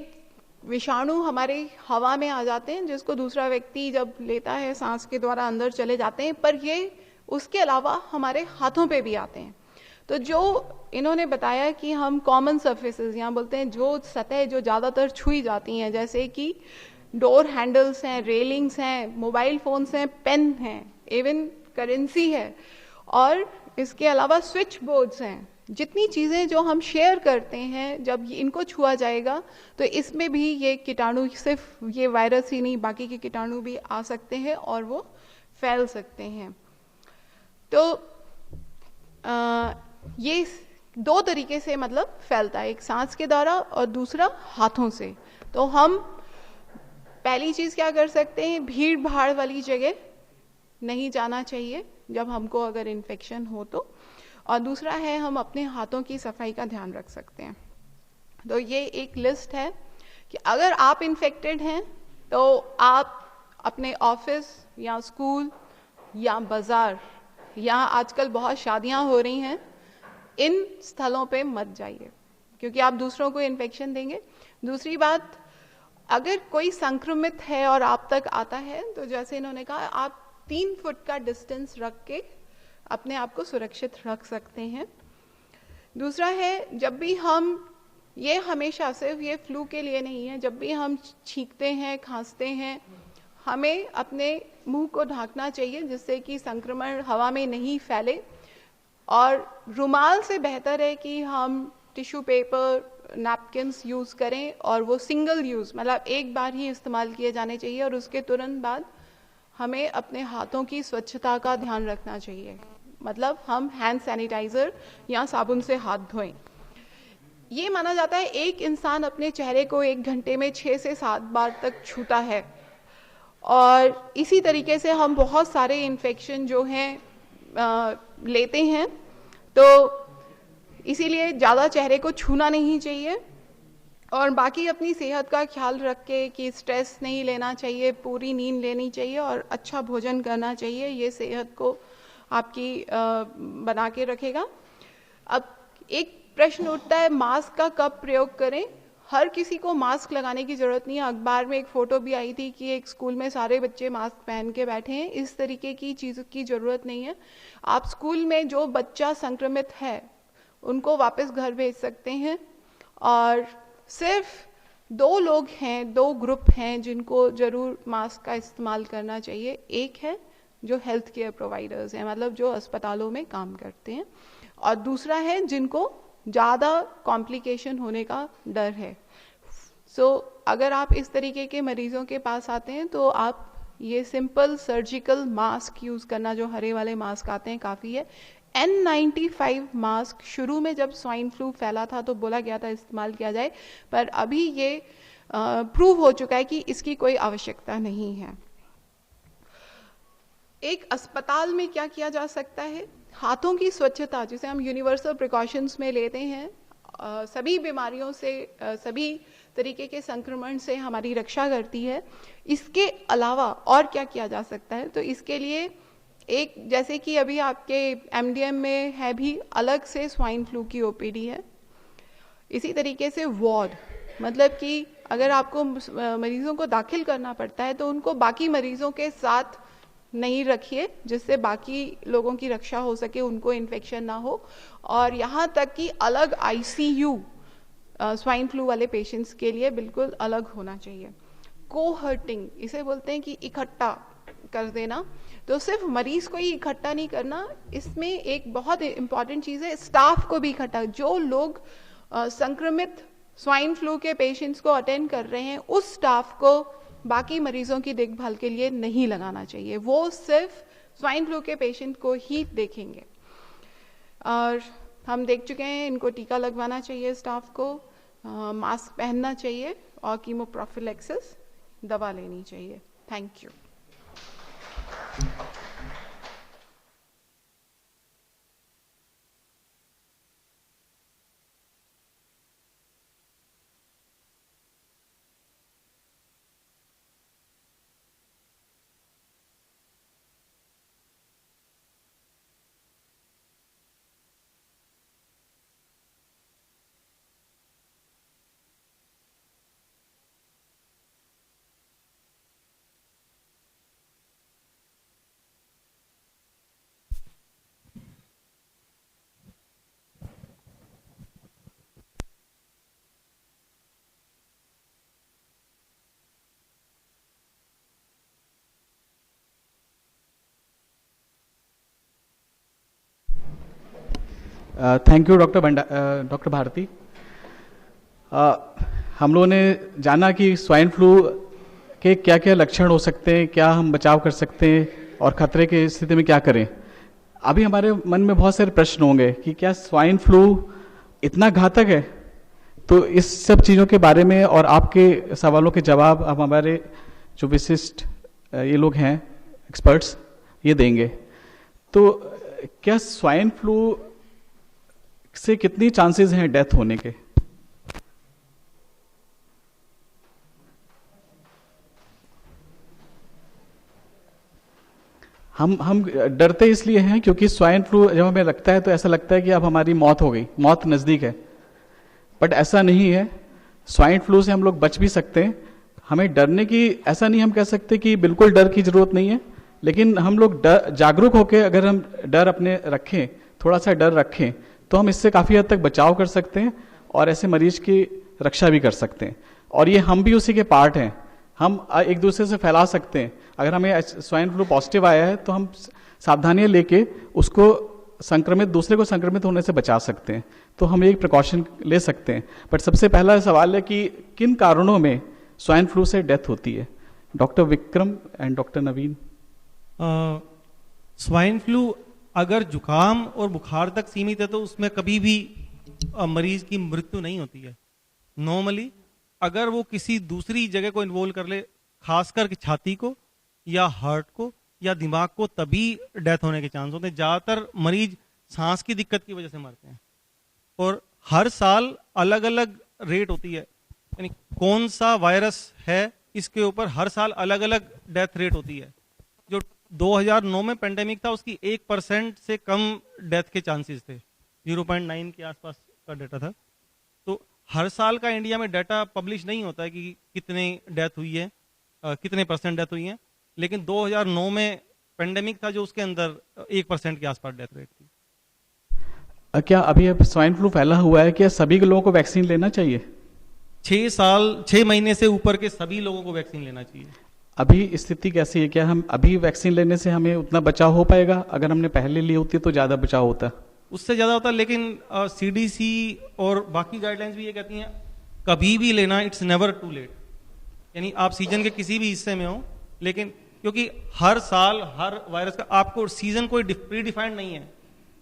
विषाणु हमारे हवा में आ जाते हैं, जिसको दूसरा व्यक्ति जब लेता है सांस के द्वारा अंदर चले जाते हैं, पर ये उसके अलावा हमारे हाथों पे भी आते हैं। तो जो इन्होंने बताया कि हम कॉमन सर्फेसेस, यहाँ बोलते हैं जो सतह जो ज़्यादातर छुई जाती हैं, जैसे कि डोर हैंडल्स हैं, रेलिंग्स हैं, मोबाइल फोन्स हैं, पेन हैं, इवन करेंसी है, और इसके अलावा स्विच बोर्ड्स हैं, जितनी चीज़ें जो हम शेयर करते हैं, जब इनको छुआ जाएगा तो इसमें भी ये कीटाणु, सिर्फ ये वायरस ही नहीं बाकी के कीटाणु भी आ सकते हैं और वो फैल सकते हैं। तो ये 2 तरीके से मतलब फैलता है, एक सांस के द्वारा और दूसरा हाथों से। तो हम पहली चीज़ क्या कर सकते हैं, भीड़ भाड़ वाली जगह नहीं जाना चाहिए जब हमको अगर इन्फेक्शन हो तो, और दूसरा है हम अपने हाथों की सफाई का ध्यान रख सकते हैं। तो ये एक लिस्ट है कि अगर आप इन्फेक्टेड हैं तो आप अपने ऑफिस या स्कूल या बाजार या आजकल बहुत शादियां हो रही हैं, इन स्थलों पे मत जाइए, क्योंकि आप दूसरों को इन्फेक्शन देंगे। दूसरी बात, अगर कोई संक्रमित है और आप तक आता है तो जैसे इन्होंने कहा, आप 3 फुट का डिस्टेंस रख के अपने आप को सुरक्षित रख सकते हैं। दूसरा है, जब भी हम, ये हमेशा सिर्फ ये फ्लू के लिए नहीं है, जब भी हम छींकते हैं, खांसते हैं, हमें अपने मुंह को ढकना चाहिए जिससे कि संक्रमण हवा में नहीं फैले। और रुमाल से बेहतर है कि हम टिश्यू पेपर, नैपकिन्स यूज़ करें, और वो सिंगल यूज़ मतलब एक बार ही इस्तेमाल किए जाने चाहिए, और उसके तुरंत बाद हमें अपने हाथों की स्वच्छता का ध्यान रखना चाहिए, मतलब हम हैंड सैनिटाइजर या साबुन से हाथ धोएं। ये माना जाता है एक इंसान अपने चेहरे को 1 घंटे में 6 से 7 बार तक छूता है, और इसी तरीके से हम बहुत सारे इन्फेक्शन जो हैं लेते हैं। तो इसीलिए ज़्यादा चेहरे को छूना नहीं चाहिए, और बाकी अपनी सेहत का ख्याल रख के कि स्ट्रेस नहीं लेना चाहिए, पूरी नींद लेनी चाहिए और अच्छा भोजन करना चाहिए। ये सेहत को आपकी बना के रखेगा। अब एक प्रश्न उठता है, मास्क का कब प्रयोग करें? हर किसी को मास्क लगाने की ज़रूरत नहीं है। अखबार में एक फ़ोटो भी आई थी कि एक स्कूल में सारे बच्चे मास्क पहन के बैठे हैं। इस तरीके की चीज़ की ज़रूरत नहीं है। आप स्कूल में जो बच्चा संक्रमित है उनको वापस घर भेज सकते हैं, और सिर्फ 2 लोग हैं, 2 ग्रुप हैं जिनको ज़रूर मास्क का इस्तेमाल करना चाहिए। एक है जो हेल्थ केयर प्रोवाइडर्स हैं, मतलब जो अस्पतालों में काम करते हैं, और दूसरा है जिनको ज़्यादा कॉम्प्लिकेशन होने का डर है। अगर आप इस तरीके के मरीजों के पास आते हैं तो आप ये सिंपल सर्जिकल मास्क यूज़ करना, जो हरे वाले मास्क आते हैं, काफ़ी है। N95 मास्क शुरू में जब स्वाइन फ्लू फैला था तो बोला गया था इस्तेमाल किया जाए, पर अभी ये प्रूव हो चुका है कि इसकी कोई आवश्यकता नहीं है। एक अस्पताल में क्या किया जा सकता है? हाथों की स्वच्छता, जिसे हम यूनिवर्सल प्रिकॉशंस में लेते हैं, सभी बीमारियों से, सभी तरीके के संक्रमण से हमारी रक्षा करती है। इसके अलावा और क्या किया जा सकता है? तो इसके लिए एक, जैसे कि अभी आपके MDM में है भी अलग से स्वाइन फ्लू की OPD है, इसी तरीके से वार्ड, मतलब कि अगर आपको मरीजों को दाखिल करना पड़ता है तो उनको बाकी मरीजों के साथ नहीं रखिए, जिससे बाकी लोगों की रक्षा हो सके, उनको इन्फेक्शन ना हो। और यहाँ तक कि अलग ICU, स्वाइन फ्लू वाले पेशेंट्स के लिए बिल्कुल अलग होना चाहिए। कोहर्टिंग इसे बोलते हैं कि इकट्ठा कर देना, तो सिर्फ मरीज को ही इकट्ठा नहीं करना, इसमें एक बहुत इंपॉर्टेंट चीज़ है स्टाफ को भी इकट्ठा। जो लोग संक्रमित स्वाइन फ्लू के पेशेंट्स को अटेंड कर रहे हैं उस स्टाफ को बाकी मरीजों की देखभाल के लिए नहीं लगाना चाहिए, वो सिर्फ स्वाइन फ्लू के पेशेंट को ही देखेंगे। और हम देख चुके हैं इनको टीका लगवाना चाहिए, स्टाफ को मास्क पहनना चाहिए और कीमोप्रोफिलैक्सिस दवा लेनी चाहिए। Thank you. Thank you doctor Bharti. हम लोगों ने जाना कि स्वाइन फ्लू के क्या क्या लक्षण हो सकते हैं, क्या हम बचाव कर सकते हैं और खतरे की स्थिति में क्या करें। अभी हमारे मन में बहुत सारे प्रश्न होंगे कि क्या स्वाइन फ्लू इतना घातक है। तो इस सब चीज़ों के बारे में और आपके सवालों के जवाब अब हमारे जो विशिष्ट ये लोग हैं एक्सपर्ट्स ये देंगे। तो क्या स्वाइन फ्लू से कितनी चांसेस हैं डेथ होने के? हम डरते इसलिए हैं क्योंकि स्वाइन फ्लू जब हमें लगता है तो ऐसा लगता है कि अब हमारी मौत हो गई, मौत नजदीक है, बट ऐसा नहीं है। स्वाइन फ्लू से हम लोग बच भी सकते हैं। हमें डरने की, ऐसा नहीं हम कह सकते कि बिल्कुल डर की जरूरत नहीं है, लेकिन हम लोग जागरूक होकर अगर हम डर अपने रखें, थोड़ा सा डर रखें, तो हम इससे काफ़ी हद तक बचाव कर सकते हैं और ऐसे मरीज की रक्षा भी कर सकते हैं। और ये हम भी उसी के पार्ट हैं, हम एक दूसरे से फैला सकते हैं। अगर हमें स्वाइन फ्लू पॉजिटिव आया है तो हम सावधानियां लेके उसको दूसरे को संक्रमित होने से बचा सकते हैं, तो हम एक प्रिकॉशन ले सकते हैं। बट सबसे पहला सवाल है कि किन कारणों में स्वाइन फ्लू से डेथ होती है। Doctor Vikram and doctor Naveen. Swine flu अगर जुकाम और बुखार तक सीमित है तो उसमें कभी भी मरीज की मृत्यु नहीं होती है। नॉर्मली अगर वो किसी दूसरी जगह को इन्वॉल्व कर ले, खासकर छाती को या हार्ट को या दिमाग को, तभी डेथ होने के चांस होते हैं। ज़्यादातर मरीज सांस की दिक्कत की वजह से मरते हैं और हर साल अलग अलग रेट होती है, यानी कौन सा वायरस है इसके ऊपर हर साल अलग अलग डेथ रेट होती है। जो 2009 में पेंडेमिक था उसकी 1% से कम डेथ के चांसेस थे, 0.9 के आसपास का डाटा था। तो हर साल का इंडिया में डाटा पब्लिश नहीं होता है कि कितने डेथ हुई है, कितने % डेथ हुई है, लेकिन 2009 में पेंडेमिक था जो उसके अंदर 1% के आसपास डेथ रेट थी। क्या अभी स्वाइन फ्लू फैला हुआ है, क्या सभी लोगों को वैक्सीन लेना चाहिए? 6 महीने से ऊपर के सभी लोगों को वैक्सीन लेना चाहिए। अभी स्थिति कैसी है? क्या हम अभी वैक्सीन लेने से हमें उतना बचाव हो पाएगा? अगर हमने पहले ली होती तो ज्यादा बचाव होता। उससे ज्यादा होता, लेकिन CDC और बाकी गाइडलाइंस भी ये कहती हैं कभी भी लेना, इट्स नेवर टू लेट। यानी आप सीजन के किसी भी हिस्से में हो, लेकिन क्योंकि हर साल हर वायरस का आपको सीजन कोई प्री डिफाइंड नहीं है,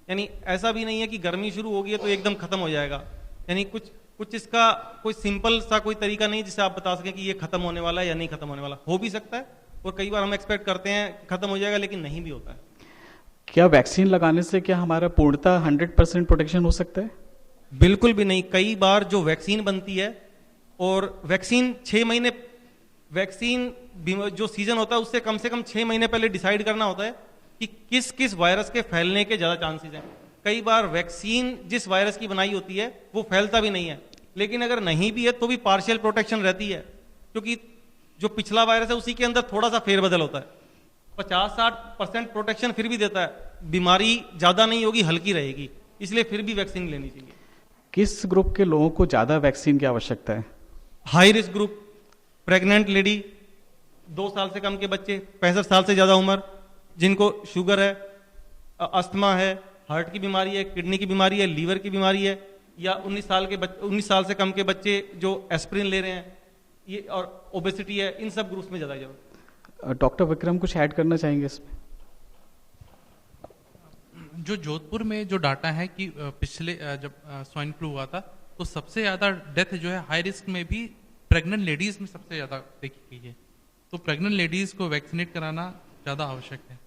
यानी ऐसा भी नहीं है कि गर्मी शुरू होगी है तो एकदम खत्म हो जाएगा। यानी कुछ इसका कोई सिंपल सा कोई तरीका नहीं जिससे आप बता सकें कि ये खत्म होने वाला है या नहीं खत्म होने वाला। हो भी सकता है और कई बार हम एक्सपेक्ट करते हैं खत्म हो जाएगा, लेकिन नहीं भी होता है। क्या वैक्सीन लगाने से क्या हमारा पूर्णतः 100% प्रोटेक्शन हो सकता है? बिल्कुल भी नहीं। कई बार जो वैक्सीन बनती है और वैक्सीन 6 महीने, वैक्सीन जो सीजन होता है उससे कम से कम 6 महीने पहले डिसाइड करना होता है कि किस किस वायरस के फैलने के ज्यादा चांसेस हैं। कई बार वैक्सीन जिस वायरस की बनाई होती है वो फैलता भी नहीं है, लेकिन अगर नहीं भी है तो भी पार्शियल प्रोटेक्शन रहती है, क्योंकि जो पिछला वायरस है उसी के अंदर थोड़ा सा फेरबदल होता है। 50-60% प्रोटेक्शन फिर भी देता है, बीमारी ज्यादा नहीं होगी, हल्की रहेगी, इसलिए फिर भी वैक्सीन लेनी चाहिए। किस ग्रुप के लोगों को ज़्यादा वैक्सीन की आवश्यकता है? High risk group, pregnant lady, 2 साल से कम के बच्चे, 65 साल से ज़्यादा उम्र, जिनको शुगर है, अस्थमा है, हार्ट की बीमारी है, किडनी की बीमारी है, लीवर की बीमारी है, या 19 साल से कम के बच्चे जो एस्प्रिन ले रहे हैं, ये और ओबेसिटी है, इन सब ग्रुप्स में ज़्यादा जरूरत। डॉक्टर विक्रम कुछ ऐड करना चाहेंगे इसमें? जो जोधपुर में जो डाटा है कि पिछले जब स्वाइन फ्लू हुआ था तो सबसे ज़्यादा डेथ जो है हाई रिस्क में भी प्रेग्नेंट लेडीज़ में सबसे ज़्यादा देखी गई है। तो प्रेग्नेंट लेडीज़ को वैक्सीनेट कराना ज़्यादा आवश्यक है।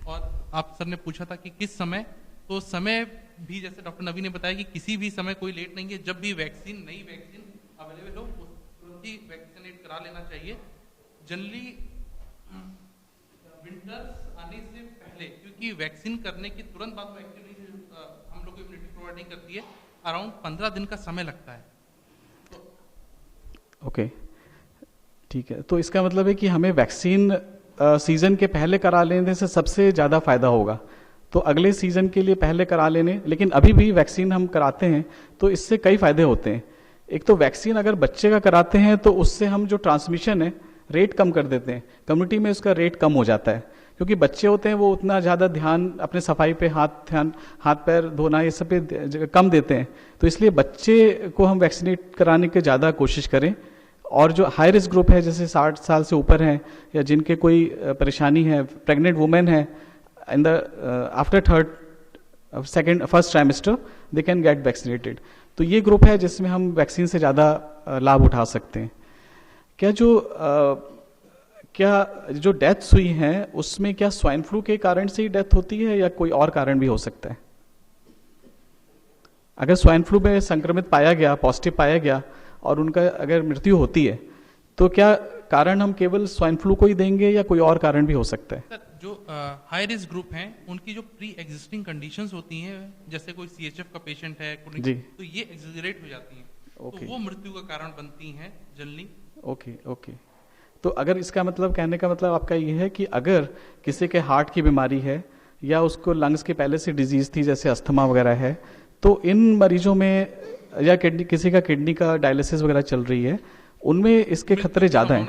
और आप सर ने पूछा था कि किस समय, तो समय भी जैसे डॉक्टर नवी ने बताया कि किसी भी समय कोई लेट नहीं है। जब भी नई वैक्सीन अवेलेबल हो तुरंत ही वैक्सीनेट करा लेना चाहिए। जनरली विंटर्स आने से पहले, क्योंकि वैक्सीन करने के तुरंत बाद वैक्सीन हम लोग को इम्यूनिटी प्रोवाइड नहीं करती है, अराउंड 15 दिन का समय लगता है। ओके, ठीक है। तो इसका मतलब है कि हमें वैक्सीन सीजन के पहले करा लेने से सबसे ज़्यादा फायदा होगा। तो अगले सीजन के लिए पहले करा लेने, लेकिन अभी भी वैक्सीन हम कराते हैं तो इससे कई फायदे होते हैं। एक तो वैक्सीन अगर बच्चे का कराते हैं तो उससे हम जो ट्रांसमिशन है रेट कम कर देते हैं, कम्युनिटी में उसका रेट कम हो जाता है। क्योंकि बच्चे होते हैं वो उतना ज़्यादा ध्यान अपने सफाई पे, हाथ पैर धोना ये सब पे कम देते हैं। तो इसलिए बच्चे को हम वैक्सीनेट कराने की ज़्यादा कोशिश करें। और जो हाई रिस्क ग्रुप है, जैसे 60 साल से ऊपर हैं या जिनके कोई परेशानी है, प्रेग्नेंट वुमेन है, in the after first trimester they can get vaccinated. तो ये ग्रुप है जिसमें हम वैक्सीन से ज़्यादा लाभ उठा सकते हैं। क्या जो डेथ्स हुई हैं उसमें क्या स्वाइन फ्लू के कारण से ही डेथ होती है या कोई और कारण भी हो सकता है? अगर स्वाइन फ्लू में संक्रमित पाया गया, पॉजिटिव पाया गया और उनका अगर मृत्यु होती है तो क्या कारण हम केवल स्वाइन फ्लू को ही देंगे या कोई और कारण भी हो सकता है? सर, जो हाई रिस्क ग्रुप हैं उनकी जो प्री एग्जिस्टिंग कंडीशंस होती हैं, जैसे कोई CHF का पेशेंट है जी, तो ये एक्सजरेट हो जाती हैं, तो वो मृत्यु का कारण बनती हैं जनरली। ओके। तो अगर इसका मतलब, कहने का मतलब आपका ये है कि अगर किसी के हार्ट की बीमारी है या उसको लंग्स की पहले से डिजीज थी जैसे अस्थमा वगैरह है, तो इन मरीजों में, या किसी का किडनी का डायलिसिस वगैरह चल रही है, उनमें इसके खतरे ज़्यादा हैं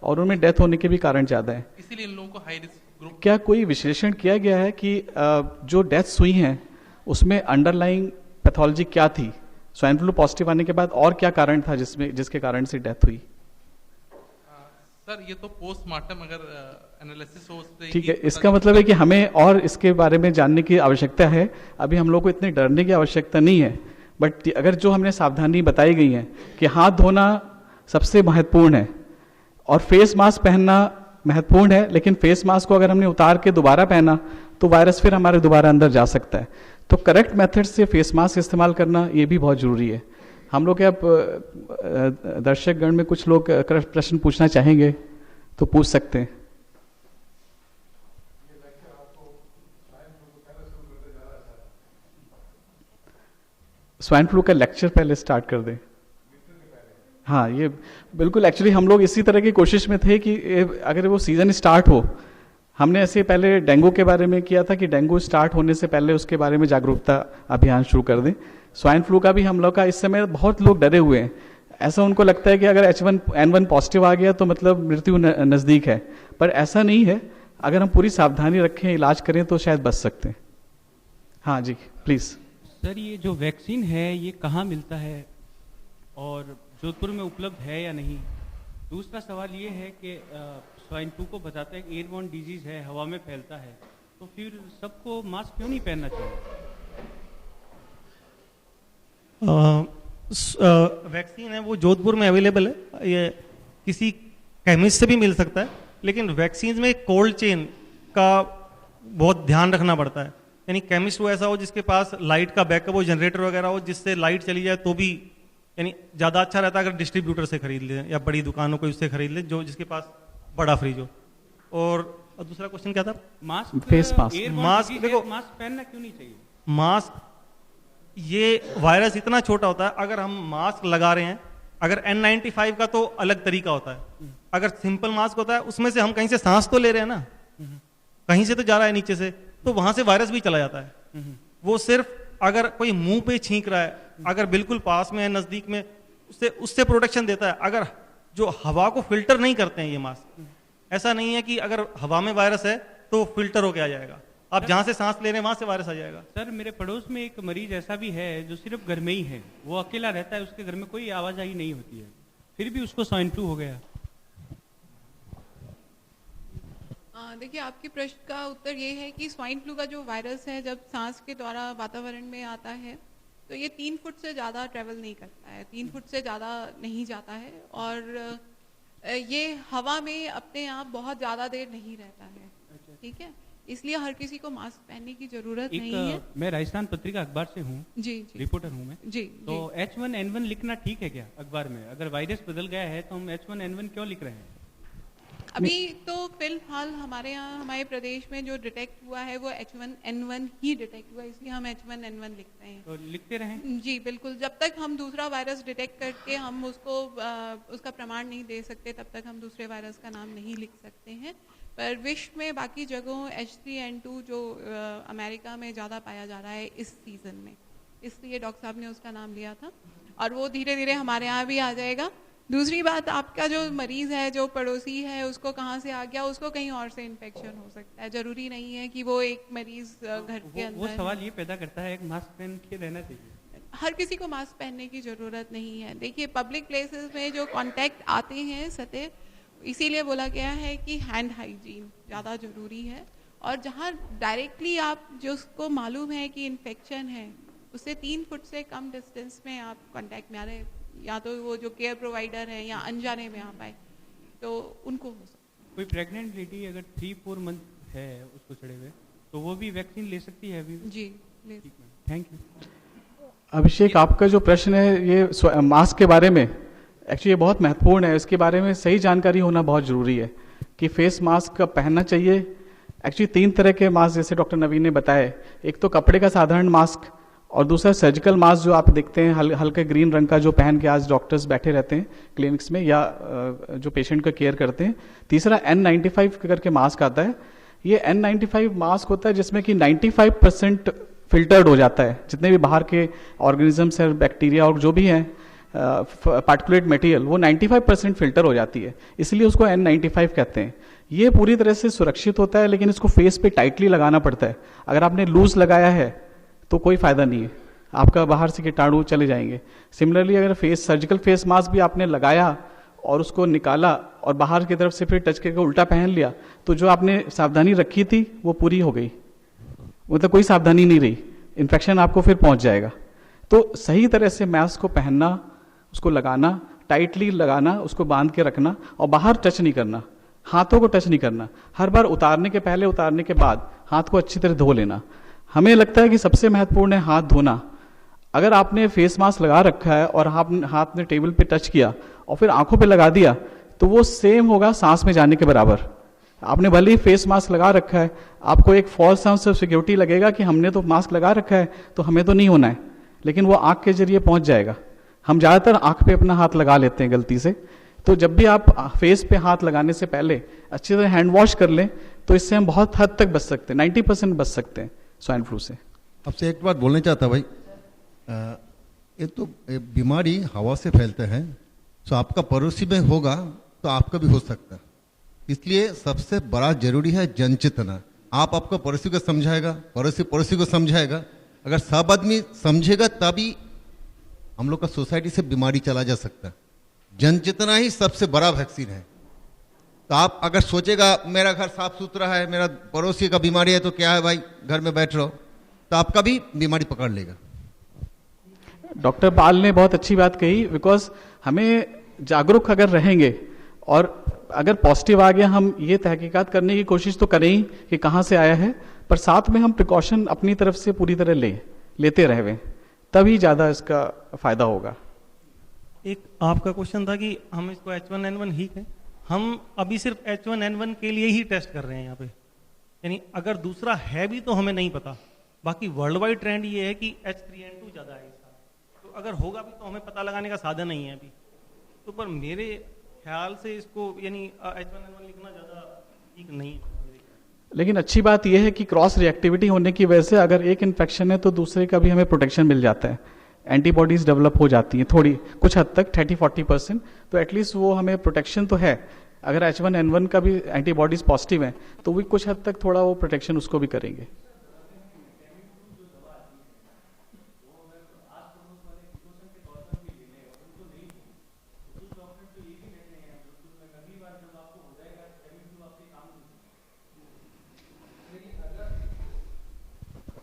और उनमें डेथ होने के भी कारण ज़्यादा हैं। इसीलिए इन लोगों को हाई रिस्क ग्रुप। क्या कोई विश्लेषण किया गया है कि जो डेथ्स हुई हैं उसमें अंडरलाइंग पैथोलॉजी क्या थी? स्वाइन फ्लू पॉजिटिव आने के बाद और क्या कारण था जिसके कारण से डेथ हुई? सर, ये तो पोस्टमार्टम अगर एनालिसिस हो उससे ठीक है, इसका मतलब है कि हमें और इसके बारे में जानने की आवश्यकता है। अभी हम लोग को इतने डरने की आवश्यकता नहीं है, बट अगर जो हमने सावधानी बताई गई है कि हाथ धोना सबसे महत्वपूर्ण है और फेस मास्क पहनना महत्वपूर्ण है, लेकिन फेस मास्क को अगर हमने उतार के दोबारा पहना तो वायरस फिर हमारे दोबारा अंदर जा सकता है। तो करेक्ट मेथड से फेस मास्क इस्तेमाल करना ये भी बहुत जरूरी है। हम लोग अब दर्शक गण में कुछ लोग प्रश्न पूछना चाहेंगे तो पूछ सकते हैं। स्वाइन फ्लू का लेक्चर पहले स्टार्ट कर दें। हाँ, ये बिल्कुल, एक्चुअली हम लोग इसी तरह की कोशिश में थे कि अगर वो सीजन स्टार्ट हो, हमने ऐसे पहले डेंगू के बारे में किया था कि डेंगू स्टार्ट होने से पहले उसके बारे में जागरूकता अभियान शुरू कर दें। स्वाइन फ्लू का भी हम लोग का इस समय बहुत लोग डरे हुए हैं। ऐसा उनको लगता है कि अगर H1N1 पॉजिटिव आ गया तो मतलब मृत्यु नज़दीक है, पर ऐसा नहीं है। अगर हम पूरी सावधानी रखें, इलाज करें तो शायद बच सकते हैं। हाँ जी, प्लीज़। सर, ये जो वैक्सीन है ये कहाँ मिलता है और जोधपुर में उपलब्ध है या नहीं? दूसरा सवाल ये है कि स्वाइन फ्लू को बताता है कि एयरबॉर्न डिजीज है, हवा में फैलता है, तो फिर सबको मास्क क्यों नहीं पहनना चाहिए? वैक्सीन है वो जोधपुर में अवेलेबल है, ये किसी केमिस्ट से भी मिल सकता है, लेकिन वैक्सीन में कोल्ड चेन का बहुत ध्यान रखना पड़ता है। यानी केमिस्ट वो ऐसा हो जिसके पास लाइट का बैकअप हो, जनरेटर वगैरह हो, जिससे लाइट चली जाए तो भी, यानी ज़्यादा अच्छा रहता है अगर डिस्ट्रीब्यूटर से खरीद लें या बड़ी दुकानों को उससे खरीद लें जो जिसके पास बड़ा फ्रिज हो। और दूसरा क्वेश्चन क्या था? Mask, face mask. मास्क, देखो, मास्क पहनना क्यों नहीं चाहिए? मास्क, ये वायरस इतना छोटा होता है, अगर हम मास्क लगा रहे हैं, अगर N95 का तो अलग तरीका होता है, अगर सिंपल मास्क होता है उसमें से हम कहीं से सांस तो ले रहे हैं ना, कहीं से तो जा रहा है नीचे से, तो वहां से वायरस भी चला जाता है। वो सिर्फ अगर कोई मुंह पे छींक रहा है, अगर बिल्कुल पास में है, नजदीक में, उससे प्रोटेक्शन देता है। अगर जो हवा को फिल्टर नहीं करते हैं ये मास्क, ऐसा नहीं है कि अगर हवा में वायरस है तो फिल्टर होके आ जाएगा, आप जहां से सांस ले रहे हैं वहां से वायरस आ जाएगा। सर मेरे पड़ोस में एक मरीज ऐसा भी है जो सिर्फ घर में ही है, वो अकेला रहता है, उसके घर में कोई आवाजाही नहीं होती है, फिर भी उसको स्वाइन फ्लू हो गया। देखिए, आपके प्रश्न का उत्तर ये है कि स्वाइन फ्लू का जो वायरस है, जब सांस के द्वारा वातावरण में आता है तो ये 3 फुट से ज़्यादा ट्रेवल नहीं करता है, 3 फुट से ज़्यादा नहीं जाता है, और ये हवा में अपने आप बहुत ज़्यादा देर नहीं रहता है। ठीक है, इसलिए हर किसी को मास्क पहनने की जरूरत नहीं है। मैं राजस्थान पत्रिका अखबार से हूँ, जी जी, रिपोर्टर हूँ मैं। जी तो H1N1 लिखना ठीक है क्या अखबार में? अगर वायरस बदल गया है तो हम H1N1 क्यों लिख रहे हैं? अभी तो फिलहाल हमारे यहाँ, हमारे प्रदेश में जो डिटेक्ट हुआ है वो H1N1 ही डिटेक्ट हुआ, इसलिए हम H1N1 लिखते हैं। तो लिखते रहें। जी बिल्कुल, जब तक हम दूसरा वायरस डिटेक्ट करके हम उसको उसका प्रमाण नहीं दे सकते, तब तक हम दूसरे वायरस का नाम नहीं लिख सकते हैं। पर विश्व में बाकी जगहों H3N2 जो अमेरिका में ज़्यादा पाया जा रहा है इस सीज़न में, इसलिए डॉक्टर साहब ने उसका नाम लिया था, और वो धीरे धीरे हमारे यहाँ भी आ जाएगा। दूसरी बात, आपका जो मरीज है, जो पड़ोसी है, उसको कहाँ से आ गया, उसको कहीं और से इन्फेक्शन हो सकता है, जरूरी नहीं है कि वो एक मरीज घर के अंदर। वो सवाल ये पैदा करता है, एक मास्क पहन के रहना चाहिए। हर किसी को मास्क पहनने की जरूरत नहीं है। देखिए, पब्लिक प्लेसेस में जो कांटेक्ट आते हैं सतह, इसीलिए बोला गया है कि हैंड हाइजीन ज़्यादा ज़रूरी है, और जहाँ डायरेक्टली आप जिसको मालूम है कि इन्फेक्शन है, उससे 3 फुट से कम डिस्टेंस में आप कांटेक्ट में आ रहे, या तो वो जो केयर प्रोवाइडर है या अनजाने में आ पाए, तो उनको हो सकता है। कोई प्रेग्नेंट लेडी अगर 3-4 मंथ है उसको चढ़े हुए, तो वो भी वैक्सीन ले सकती है अभी? जी ले। Thank you. अभिषेक, आपका जो प्रश्न है ये मास्क के बारे में, एक्चुअली ये बहुत महत्वपूर्ण है। इसके बारे में सही जानकारी होना बहुत ज़रूरी है कि फेस मास्क कब पहनना चाहिए। एक्चुअली 3 तरह के मास्क, जैसे डॉक्टर नवीन ने बताया, एक तो कपड़े का साधारण मास्क, और दूसरा सर्जिकल मास्क जो आप देखते हैं हल्के ग्रीन रंग का, जो पहन के आज डॉक्टर्स बैठे रहते हैं क्लिनिक्स में या जो पेशेंट का केयर करते हैं। तीसरा N95 करके मास्क आता है। ये N95 मास्क होता है जिसमें कि 95% फिल्टर्ड हो जाता है, जितने भी बाहर के ऑर्गेनिजम्स है, बैक्टीरिया और जो भी हैं पार्टिकुलेट मटेरियल, वो 95% फिल्टर हो जाती है, इसलिए उसको N95 कहते हैं। ये पूरी तरह से सुरक्षित होता है, लेकिन इसको फेस पे टाइटली लगाना पड़ता है। अगर आपने लूज लगाया है तो कोई फायदा नहीं है, आपका बाहर से कीटाणु चले जाएंगे। सिमिलरली अगर सर्जिकल फेस मास्क भी आपने लगाया और उसको निकाला और बाहर की तरफ से फिर टच करके उल्टा पहन लिया, तो जो आपने सावधानी रखी थी वो पूरी हो गई, मतलब कोई सावधानी नहीं रही, इन्फेक्शन आपको फिर पहुंच जाएगा। तो सही तरह से मास्क को पहनना, उसको लगाना, टाइटली लगाना, उसको बांध के रखना, और बाहर टच नहीं करना, हाथों को टच नहीं करना। हर बार उतारने के पहले, उतारने के बाद हाथ को अच्छी तरह धो लेना। हमें लगता है कि सबसे महत्वपूर्ण है हाथ धोना। अगर आपने फेस मास्क लगा रखा है और हाथ ने टेबल पे टच किया और फिर आंखों पे लगा दिया, तो वो सेम होगा सांस में जाने के बराबर। आपने भले ही फेस मास्क लगा रखा है, आपको एक फॉल्स सेंस ऑफ सिक्योरिटी लगेगा कि हमने तो मास्क लगा रखा है तो हमें तो नहीं होना है, लेकिन वो आंख के जरिए पहुंच जाएगा। हम ज्यादातर आंख पे अपना हाथ लगा लेते हैं गलती से, तो जब भी आप फेस पे हाथ लगाने से पहले अच्छी तरह हैंड वॉश कर लें, तो इससे हम बहुत हद तक बच सकते हैं, 90% बच सकते हैं स्वाइन फ्लू से। आपसे एक बात बोलना चाहता भाई, ये तो बीमारी हवा से फैलता है, तो आपका पड़ोसी में होगा तो आपका भी हो सकता है, इसलिए सबसे बड़ा जरूरी है जन चेतना। आप आपका पड़ोसी को समझाएगा, पड़ोसी को समझाएगा। अगर सब आदमी समझेगा तभी हम लोग का सोसाइटी से बीमारी चला जा सकता है। जन चेतना ही सबसे बड़ा वैक्सीन है। तो आप अगर सोचेगा मेरा घर साफ सुथरा है, मेरा पड़ोसी का बीमारी है, तो क्या है भाई, घर में बैठ रहो, तो आपका भी बीमारी पकड़ लेगा। डॉक्टर पाल ने बहुत अच्छी बात कही, बिकॉज हमें जागरूक अगर रहेंगे और अगर पॉजिटिव आ गया, हम ये तहकीकात करने की कोशिश तो करें ही कि कहाँ से आया है, पर साथ में हम प्रिकॉशन अपनी तरफ से पूरी तरह लेते रहे, तभी ज़्यादा इसका फायदा होगा। एक आपका क्वेश्चन था कि हम इसको H1N1 ही कहें। हम अभी सिर्फ H1N1 के लिए ही टेस्ट कर रहे हैं यहाँ पे, यानी अगर दूसरा है भी तो हमें नहीं पता। बाकी वर्ल्ड वाइड ट्रेंड ये है कि H3N2 ज़्यादा है इसका, तो अगर होगा भी तो हमें पता लगाने का साधन नहीं है अभी तो। पर मेरे ख्याल से इसको यानी H1N1 लिखना ज़्यादा ठीक नहीं है। लेकिन अच्छी बात यह है कि क्रॉस रिएक्टिविटी होने की वजह से अगर एक इन्फेक्शन है तो दूसरे का भी हमें प्रोटेक्शन मिल जाता है, एंटीबॉडीज डेवलप हो जाती हैं थोड़ी कुछ हद तक 30-40%, तो एटलीस्ट वो हमें प्रोटेक्शन तो है। अगर H1N1 का भी एंटीबॉडीज पॉजिटिव हैं तो भी कुछ हद तक थोड़ा वो प्रोटेक्शन उसको भी करेंगे।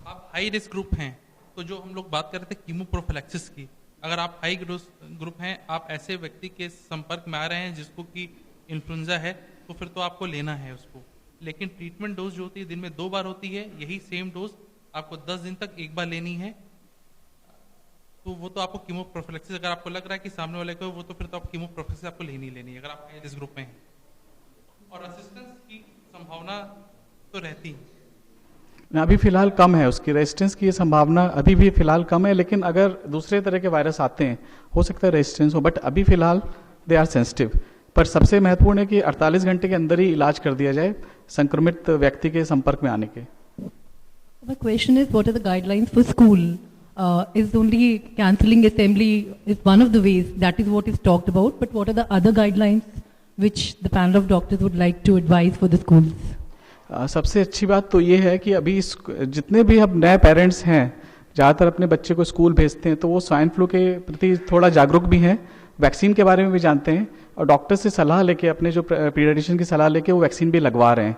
आप हाई रिस्क ग्रुप हैं तो जो हम लोग बात कर रहे थे कीमोप्रोफिलैक्सिस की, अगर आप हाई ग्रुप हैं, आप ऐसे व्यक्ति के संपर्क में आ रहे हैं जिसको कि इन्फ्लुएंजा है, तो फिर तो आपको लेना है उसको। लेकिन ट्रीटमेंट डोज जो होती है दिन में 2 बार होती है, यही सेम डोज आपको 10 दिन तक 1 बार लेनी है। तो वो तो आपको कीमोप्रोफिलैक्सिस अगर आपको लग रहा है कि सामने वाले को वो, तो फिर तो आप कीमोप्रोफिलैक्सिस आपको लेनी ही लेनी है अगर आप हाई रिस्क ग्रुप में हैं। और असिस्टेंस की संभावना तो रहती है, अभी फिलहाल कम है, उसकी रेजिस्टेंस की संभावना अभी भी फिलहाल कम है, लेकिन अगर दूसरे तरह के वायरस आते हैं हो सकता है रेजिस्टेंस हो, बट अभी फिलहाल दे आर सेंसिटिव। पर सबसे महत्वपूर्ण है कि 48 घंटे के अंदर ही इलाज कर दिया जाए संक्रमित व्यक्ति के संपर्क में आने के। My question is, what are the guidelines for school? Is only cancelling assembly is one of the ways, that is what is talked about, but what are the other guidelines which the panel of doctors would like to advise for the schools? सबसे अच्छी बात तो ये है कि अभी जितने भी अब नए पेरेंट्स हैं ज़्यादातर अपने बच्चे को स्कूल भेजते हैं तो वो स्वाइन फ्लू के प्रति थोड़ा जागरूक भी हैं, वैक्सीन के बारे में भी जानते हैं और डॉक्टर से सलाह लेके, अपने जो पीडियाट्रिशियन की सलाह लेके वो वैक्सीन भी लगवा रहे हैं,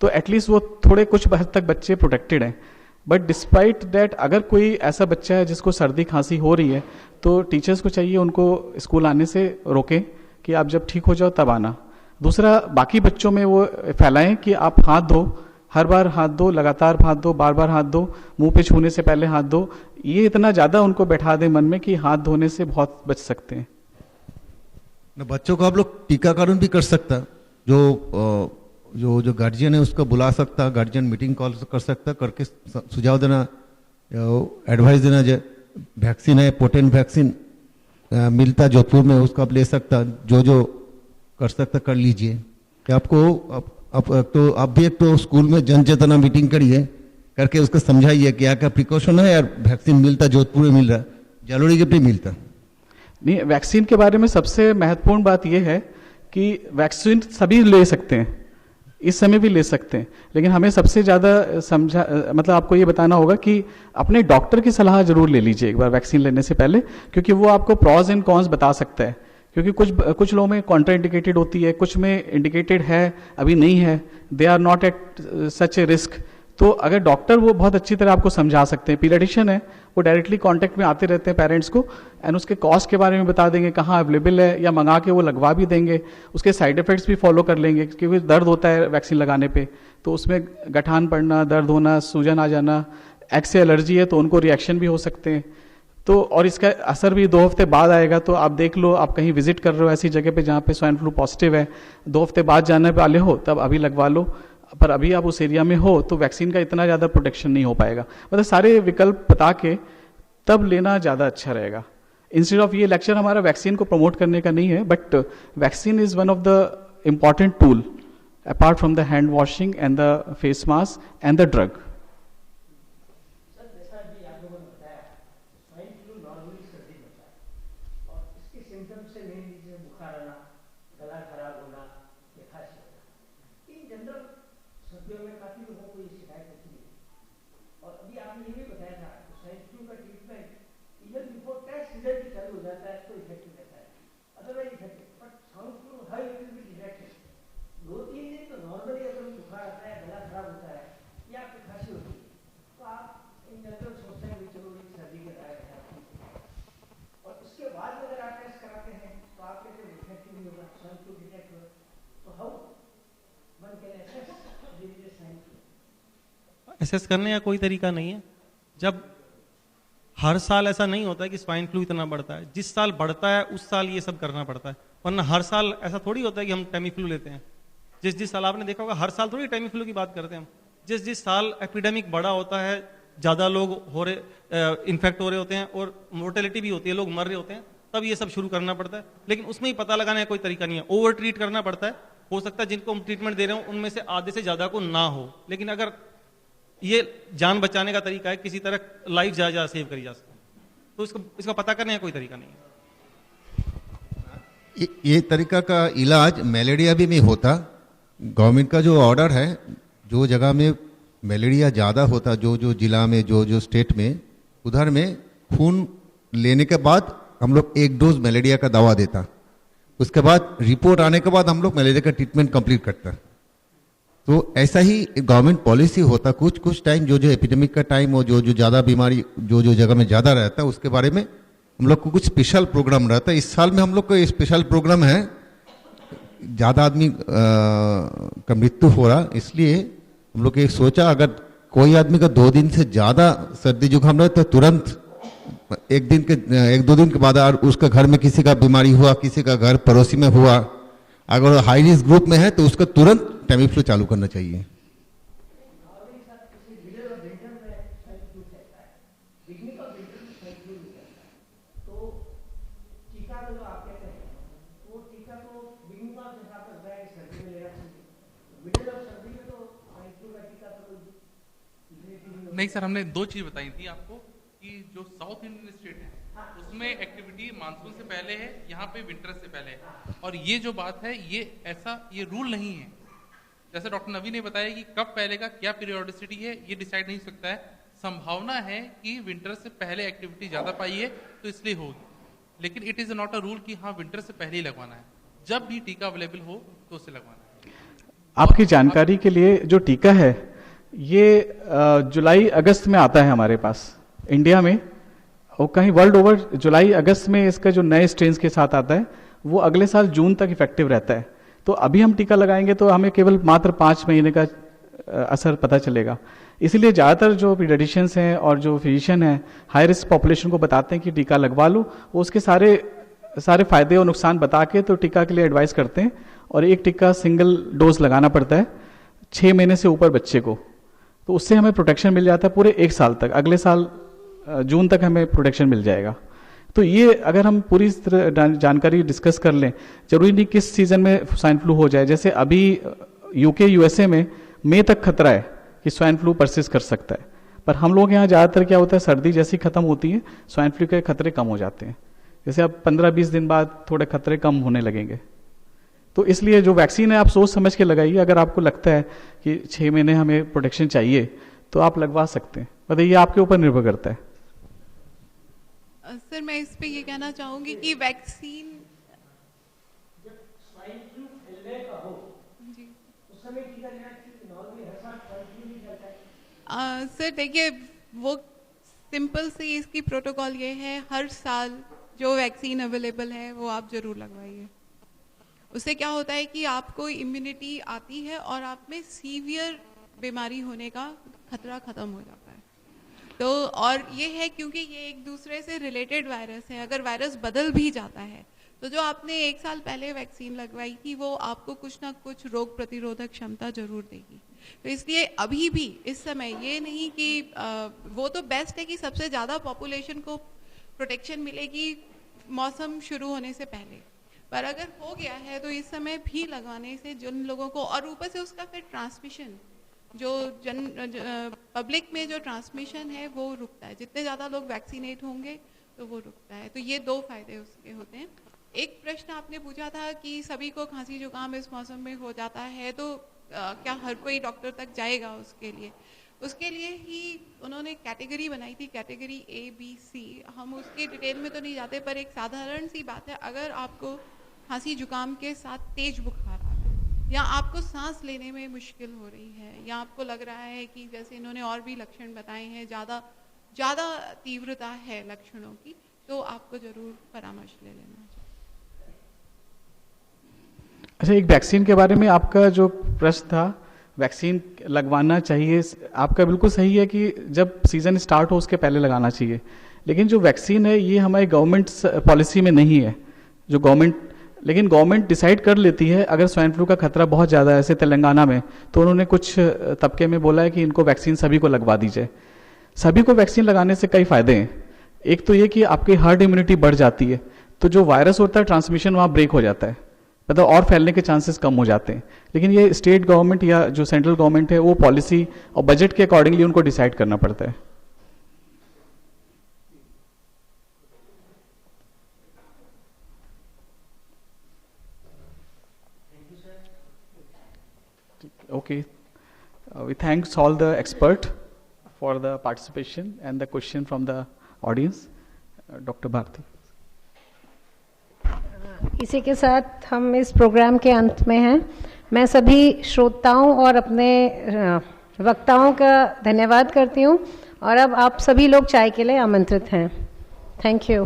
तो एटलीस्ट वो थोड़े कुछ हद तक बच्चे प्रोटेक्टेड हैं। बट डिस्पाइट दैट अगर कोई ऐसा बच्चा है जिसको सर्दी खांसी हो रही है तो टीचर्स को चाहिए उनको स्कूल आने से रोकें कि आप जब ठीक हो जाओ तब आना। दूसरा, बाकी बच्चों में वो फैलाएं कि आप हाथ धो, हर बार हाथ धो, लगातार हाथ धो, बार बार हाथ धो, मुंह पे छूने से पहले हाथ धो, ये इतना ज़्यादा उनको बैठा दें मन में कि हाथ धोने से बहुत बच सकते हैं। बच्चों को आप लोग टीकाकरण भी कर सकता है, जो गार्जियन है उसको बुला सकता, गार्जियन मीटिंग कॉल कर सकता, करके सुझाव देना, एडवाइस देना, जो वैक्सीन है पोटेंट वैक्सीन मिलता जोधपुर में उसको आप ले सकता, जो कर सकता कर लीजिए। आपको आप भी एक तो स्कूल में जन चेतना मीटिंग करिए, करके उसको समझाइए क्या क्या प्रिकॉशन है यार, वैक्सीन मिलता जोधपुर में मिल रहा, जलोड़ी के पे मिलता नहीं। वैक्सीन के बारे में सबसे महत्वपूर्ण बात यह है कि वैक्सीन सभी ले सकते हैं, इस समय भी ले सकते हैं, लेकिन हमें सबसे ज़्यादा मतलब आपको ये बताना होगा कि अपने डॉक्टर की सलाह जरूर ले लीजिए एक बार वैक्सीन लेने से पहले, क्योंकि वो आपको प्रॉज एंड कॉन्स बता सकता है। क्योंकि कुछ लोगों में कॉन्ट्रा इंडिकेटेड होती है, कुछ में इंडिकेटेड है, अभी नहीं है, they are not at such a risk. तो अगर डॉक्टर वो बहुत अच्छी तरह आपको समझा सकते हैं, पीडियाट्रिशियन है वो डायरेक्टली कांटेक्ट में आते रहते हैं पेरेंट्स को, एंड उसके कॉस्ट के बारे में बता देंगे कहाँ अवेलेबल है, या मंगा के वो लगवा भी देंगे, उसके साइड इफेक्ट्स भी फॉलो कर लेंगे, क्योंकि दर्द होता है वैक्सीन लगाने पे, तो उसमें गठान पड़ना, दर्द होना, सूजन आ जाना, एक्स से एलर्जी है तो उनको रिएक्शन भी हो सकते हैं, तो और इसका असर भी 2 हफ्ते बाद आएगा। तो आप देख लो, आप कहीं विजिट कर रहे हो ऐसी जगह पे जहाँ पे स्वाइन फ्लू पॉजिटिव है, 2 हफ्ते बाद जाने वाले हो तब अभी लगवा लो, पर अभी आप उस एरिया में हो तो वैक्सीन का इतना ज़्यादा प्रोटेक्शन नहीं हो पाएगा। मतलब सारे विकल्प बता के तब लेना ज़्यादा अच्छा रहेगा। इंस्टेड ऑफ, ये लेक्चर हमारा वैक्सीन को प्रमोट करने का नहीं है, but vaccine is one of the important tool apart from the hand washing and the face mask and the drug. Assess करने का कोई तरीका नहीं है। जब हर साल ऐसा नहीं होता है कि स्वाइन फ्लू इतना बढ़ता है, जिस साल बढ़ता है उस साल ये सब करना पड़ता है, वरना हर साल ऐसा थोड़ी होता है कि हम टेमी फ्लू लेते हैं। जिस साल आपने देखा होगा, हर साल थोड़ी टेमी फ्लू की बात करते हैं हम। जिस साल एपिडेमिक बड़ा होता है, ज़्यादा लोग इन्फेक्ट हो रहे होते हैं और मोर्टेलिटी भी होती है, लोग मर रहे होते हैं, तब ये सब शुरू करना पड़ता है। लेकिन उसमें ही पता लगाने का कोई तरीका नहीं है, ओवर ट्रीट करना पड़ता है। हो सकता है जिनको हम ट्रीटमेंट दे रहे हो उनमें से आधे से ज़्यादा को ना हो, लेकिन अगर ये जान बचाने का तरीका है, किसी तरह लाइफ ज़्यादा सेव करी जा सकती है, तो इसका पता करने का कोई तरीका नहीं है। ये तरीका का इलाज मलेरिया भी नहीं होता। गवर्नमेंट का जो ऑर्डर है, जो जगह में मलेरिया ज़्यादा होता, जो जिला में, जो स्टेट में, उधर में खून लेने के बाद हम लोग 1 डोज मलेरिया का दवा देता, उसके बाद रिपोर्ट आने के बाद हम लोग मलेरिया का ट्रीटमेंट कंप्लीट करता। तो ऐसा ही गवर्नमेंट पॉलिसी होता। कुछ टाइम जो एपिडेमिक का टाइम हो, जो ज़्यादा बीमारी जो जगह में ज़्यादा रहता है, उसके बारे में हम लोग को कुछ स्पेशल प्रोग्राम रहता है। इस साल में हम लोग को स्पेशल प्रोग्राम है, ज़्यादा आदमी का मृत्यु हो रहा, इसलिए हम लोग एक सोचा अगर कोई आदमी का 2 दिन से ज़्यादा सर्दी जुकाम रहे तो तुरंत 1-2 दिन के बाद और उसका घर में किसी का बीमारी हुआ, किसी का घर पड़ोसी में हुआ, अगर हाई रिस्क ग्रुप में है तो उसका तुरंत टेमीफ्लू चालू करना चाहिए। नहीं सर, हमने 2 चीज बताई थी आपको कि जो साउथ इंडियन स्टेट है उसमें एक्टिविटी मानसून से पहले है, यहाँ पे विंटर से पहले है। और ये जो बात है ये रूल नहीं है। जैसे डॉक्टर नवी ने बताया कि कब फैलेगा, क्या पीरियोडिसिटी है, ये डिसाइड नहीं सकता है। संभावना है कि विंटर से पहले एक्टिविटी ज्यादा पाई है तो इसलिए होगी, लेकिन it is not a rule कि हाँ विंटर से पहले ही लगवाना है। जब भी टीका अवेलेबल हो तो उसे लगवाना है। आपकी जानकारी के लिए जो टीका है ये जुलाई अगस्त में आता है हमारे पास इंडिया में, और कहीं वर्ल्ड ओवर जुलाई अगस्त में इसका जो नए स्ट्रेन के साथ आता है वो अगले साल जून तक इफेक्टिव रहता है। तो अभी हम टीका लगाएंगे तो हमें केवल मात्र 5 महीने का असर पता चलेगा। इसीलिए ज़्यादातर जो पीडियाट्रिशियंस हैं और जो फिजिशियन हैं हाई रिस्क पॉपुलेशन को बताते हैं कि टीका लगवा लो, वो उसके सारे फायदे और नुकसान बता के तो टीका के लिए एडवाइस करते हैं। और एक टीका सिंगल डोज लगाना पड़ता है 6 महीने से ऊपर बच्चे को, तो उससे हमें प्रोटेक्शन मिल जाता है पूरे 1 साल तक। अगले साल जून तक हमें प्रोटेक्शन मिल जाएगा। तो ये अगर हम पूरी जानकारी डिस्कस कर लें, जरूरी नहीं किस सीजन में स्वाइन फ्लू हो जाए। जैसे अभी यूके यूएसए में मई तक खतरा है कि स्वाइन फ्लू परसिस्ट कर सकता है, पर हम लोग यहाँ ज़्यादातर क्या होता है, सर्दी जैसी खत्म होती है स्वाइन फ्लू के खतरे कम हो जाते हैं। जैसे अब 15-20 दिन बाद थोड़े खतरे कम होने लगेंगे। तो इसलिए जो वैक्सीन है आप सोच समझ के लगाइए। अगर आपको लगता है कि 6 महीने हमें प्रोटेक्शन चाहिए तो आप लगवा सकते हैं, मतलब ये आपके ऊपर निर्भर करता है। सर मैं इस पे ये कहना चाहूंगी कि वैक्सीन सर देखिए वो सिंपल सी इसकी प्रोटोकॉल ये है, हर साल जो वैक्सीन अवेलेबल है वो आप जरूर लगवाइए। उससे क्या होता है कि आपको इम्यूनिटी आती है और आप में सीवियर बीमारी होने का खतरा खत्म हो जाता है। तो और ये है क्योंकि ये एक दूसरे से रिलेटेड वायरस है, अगर वायरस बदल भी जाता है तो जो आपने 1 साल पहले वैक्सीन लगवाई थी वो आपको कुछ ना कुछ रोग प्रतिरोधक क्षमता जरूर देगी। तो इसलिए अभी भी इस समय ये नहीं कि वो तो बेस्ट है कि सबसे ज़्यादा पॉपुलेशन को प्रोटेक्शन मिलेगी मौसम शुरू होने से पहले, पर अगर हो गया है तो इस समय भी लगवाने से जिन लोगों को, और ऊपर से उसका फिर ट्रांसमिशन जो पब्लिक में जो ट्रांसमिशन है वो रुकता है। जितने ज़्यादा लोग वैक्सीनेट होंगे तो वो रुकता है। तो ये 2 फायदे उसके होते हैं। एक प्रश्न आपने पूछा था कि सभी को खांसी जुकाम इस मौसम में हो जाता है तो क्या हर कोई डॉक्टर तक जाएगा उसके लिए ही उन्होंने कैटेगरी बनाई थी, कैटेगरी ABC। हम उसके डिटेल में तो नहीं जाते, पर एक साधारण सी बात है, अगर आपको खांसी जुकाम के साथ तेज बुखार आ रहा है या आपको सांस लेने में मुश्किल हो रही है या आपको लग रहा है कि जैसे इन्होंने और भी लक्षण बताए हैं ज़्यादा तीव्रता है लक्षणों की, तो आपको जरूर परामर्श ले लेना चाहिए। अच्छा, एक वैक्सीन के बारे में आपका जो प्रश्न था, वैक्सीन लगवाना चाहिए, आपका बिल्कुल सही है कि जब सीजन स्टार्ट हो उसके पहले लगाना चाहिए। लेकिन जो वैक्सीन है ये हमारी गवर्नमेंट पॉलिसी में नहीं है। लेकिन गवर्नमेंट डिसाइड कर लेती है अगर स्वाइन फ्लू का खतरा बहुत ज़्यादा है, ऐसे तेलंगाना में, तो उन्होंने कुछ तबके में बोला है कि इनको वैक्सीन सभी को लगवा दीजिए। सभी को वैक्सीन लगाने से कई फायदे हैं। एक तो ये कि आपकी हर्ड इम्यूनिटी बढ़ जाती है, तो जो वायरस होता है ट्रांसमिशन वहाँ ब्रेक हो जाता है। मतलब और फैलने के चांसेस कम हो जाते हैं। लेकिन ये स्टेट गवर्नमेंट या जो सेंट्रल गवर्नमेंट है वो पॉलिसी और बजट के अकॉर्डिंगली उनको डिसाइड करना पड़ता है। Okay, we thanks all the expert for the participation and the question from the audience. Dr. Bharti. इसी के साथ हम इस प्रोग्राम के अंत में हैं। मैं सभी श्रोताओं और अपने वक्ताओं का धन्यवाद करती हूँ और अब आप सभी लोग चाय के लिए आमंत्रित हैं। Thank you.